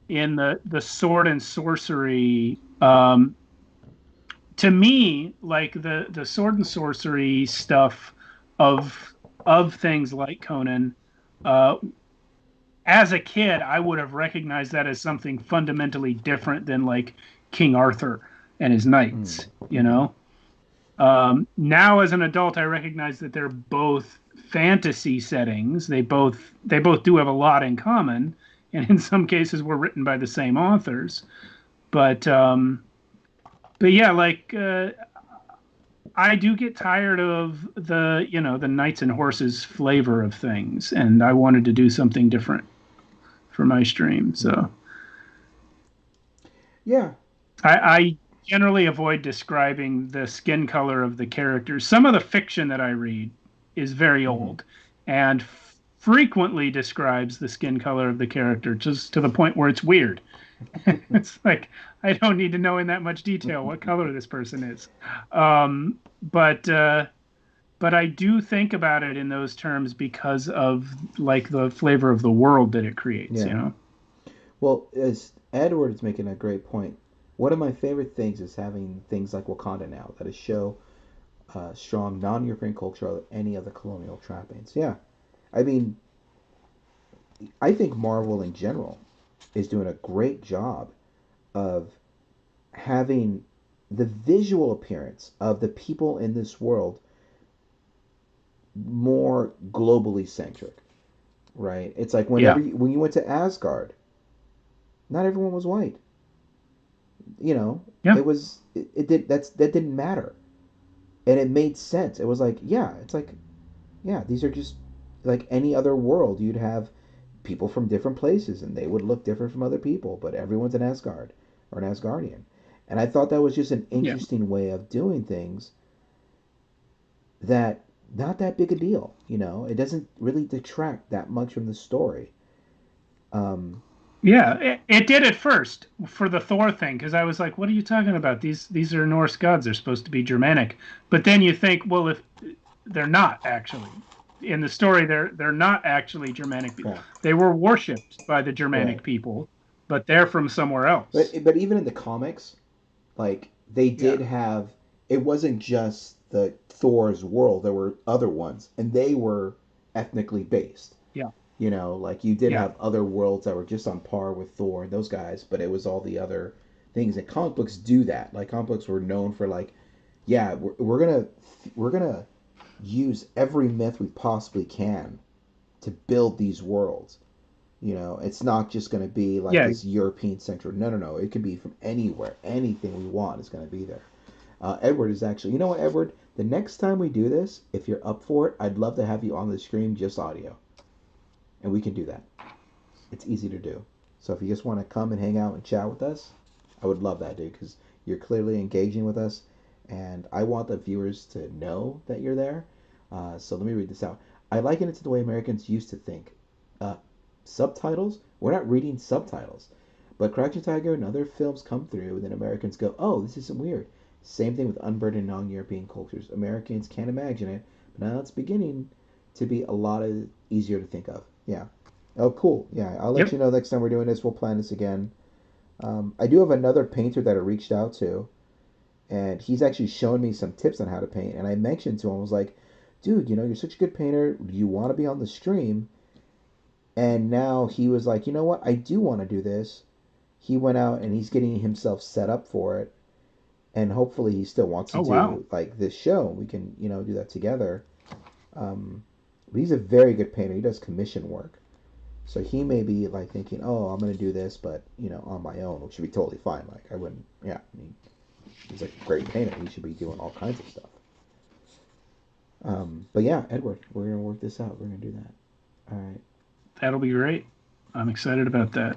in the sword and sorcery. To me, like the sword and sorcery stuff of things like Conan, uh, as a kid, I would have recognized that as something fundamentally different than like King Arthur and his knights, you Mm-hmm. know? Now as an adult, I recognize that they're both fantasy settings. They both do have a lot in common, and in some cases were written by the same authors. But but yeah, like I do get tired of the knights and horses flavor of things, and I wanted to do something different for my stream. Yeah. So Yeah. I generally avoid describing the skin color of the characters. Some of the fiction that I read is very Mm-hmm. old and frequently describes the skin color of the character just to the point where it's weird. It's like I don't need to know in that much detail what color this person is. But I do think about it in those terms because of like the flavor of the world that it creates, you Yeah. know? Well, as Edward is making a great point, one of my favorite things is having things like Wakanda now that is show strong non-European culture or any of the colonial trappings. Yeah, I mean, I think Marvel in general is doing a great job of having the visual appearance of the people in this world more globally centric, right? It's like Yeah. when you went to Asgard, not everyone was white. Yeah. That didn't matter, and it made sense. It was like, yeah, it's like, yeah, these are just like any other world. You'd have people from different places, and they would look different from other people, but everyone's an Asgard or an Asgardian. And I thought that was just an Yeah. interesting way of doing things that not that big a deal, you know. It doesn't really detract that much from the story. Um, Yeah, it did at first for the Thor thing because I was like, "What are you talking about? These are Norse gods. They're supposed to be Germanic." But then you think, well, if they're not actually in the story, they're not actually Germanic people. yeah, They were worshipped by the right. Germanic people, but they're from somewhere But else. even in the comics, like they Yeah, did have, it wasn't just the Thor's world. There were other ones, and they were ethnically based. yeah, You know, like you did yeah, have other worlds that were just on par with Thor and those guys, but it was all the other things. And comic books do that. Like comic books were known for like, yeah, we're gonna use every myth we possibly can to build these worlds. You know, it's not just going to be like yeah. this European central. No, no, no. It could be from anywhere. Anything we want is going to be there. Edward is actually, you know what, Edward? The next time we do this, if you're up for it, I'd love to have you on the stream, just audio, and we can do that. It's easy to do. So if you just want to come and hang out and chat with us, I would love that, dude, because you're clearly engaging with us, and I want the viewers to know that you're there. So let me read this out. I liken it to the way Americans used to think. Uh, Subtitles? We're not reading subtitles. But Crouching Tiger and other films come through, and then Americans go, oh, this isn't weird. Same thing with unburdened non European cultures. Americans can't imagine it, but now it's beginning to be a lot of easier to think of. Yeah. Oh, cool. Yeah, I'll let Yep. you know next time we're doing this. We'll plan this again. I do have another painter that I reached out to, and he's actually shown me some tips on how to paint. And I mentioned to him, I was like, dude, you know, you're such a good painter. Do you want to be on the stream? And now he was like, you know what? I do want to do this. He went out and he's getting himself set up for it. And hopefully he still wants to Oh wow. do like this show. We can, you know, do that together. Um, but he's a very good painter. He does commission work. So he may be like thinking, oh, I'm going to do this, but, you know, on my own, which should be totally fine. Like, I wouldn't, yeah, I mean, he's a great painter. He should be doing all kinds of stuff. But yeah, Edward, we're going to work this out. We're going to do that. All right. That'll be great. I'm excited about that.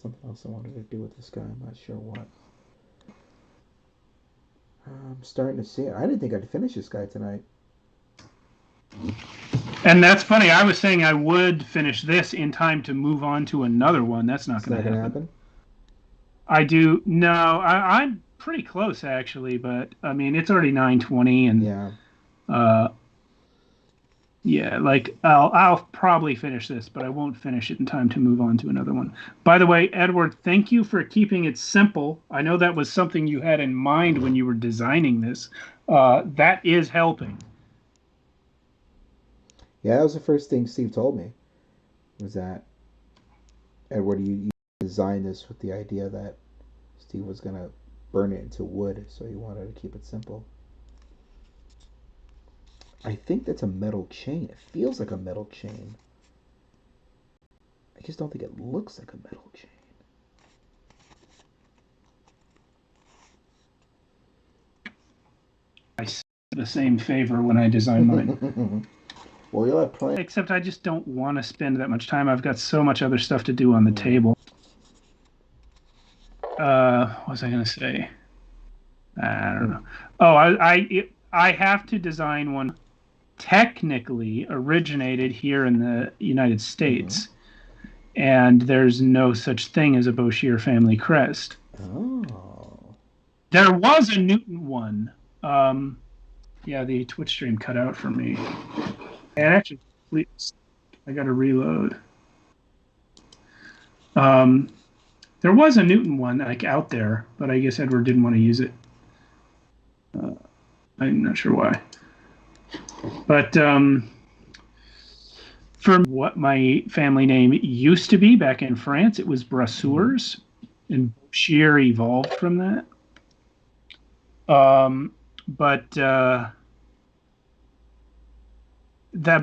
Something else I wanted to do with this guy. I'm not sure what. I'm starting to see it. I didn't think I'd finish this guy tonight. And that's funny. I was saying I would finish this in time to move on to another one. That's not It's going not to going to happen. happen? I do no. I'm pretty close actually, but I mean it's already 9:20, and Yeah. uh, yeah, like I'll probably finish this, but I won't finish it in time to move on to another one. By the way, Edward, thank you for keeping it simple. I know that was something you had in mind when you were designing this. That is helping. Yeah, that was the first thing Steve told me. Was that, Edward, you designed this with the idea that Steve was going to burn it into wood, so he wanted to keep it simple. I think that's a metal chain. It feels like a metal chain. I just don't think it looks like a metal I the same favor when I design mine. chain. Well, you'll have plenty. Except I just don't want to spend that much time. I've got so much other stuff to do on the Yeah. table. What was I going to say? I don't know. Oh, I have to design one. Technically originated here in the United Mm-hmm. States, and there's no such thing as a Boshear family crest. Oh. There was a Newton one. Yeah, the Twitch stream cut out for me. And actually, please, I got to reload. Um, there was a Newton one like out there, but I guess Edward didn't want to use it. Uh, I'm not sure why. But for what my family name used to be back in France, it was Mm-hmm. Brasseurs, and Boshear evolved from that. But that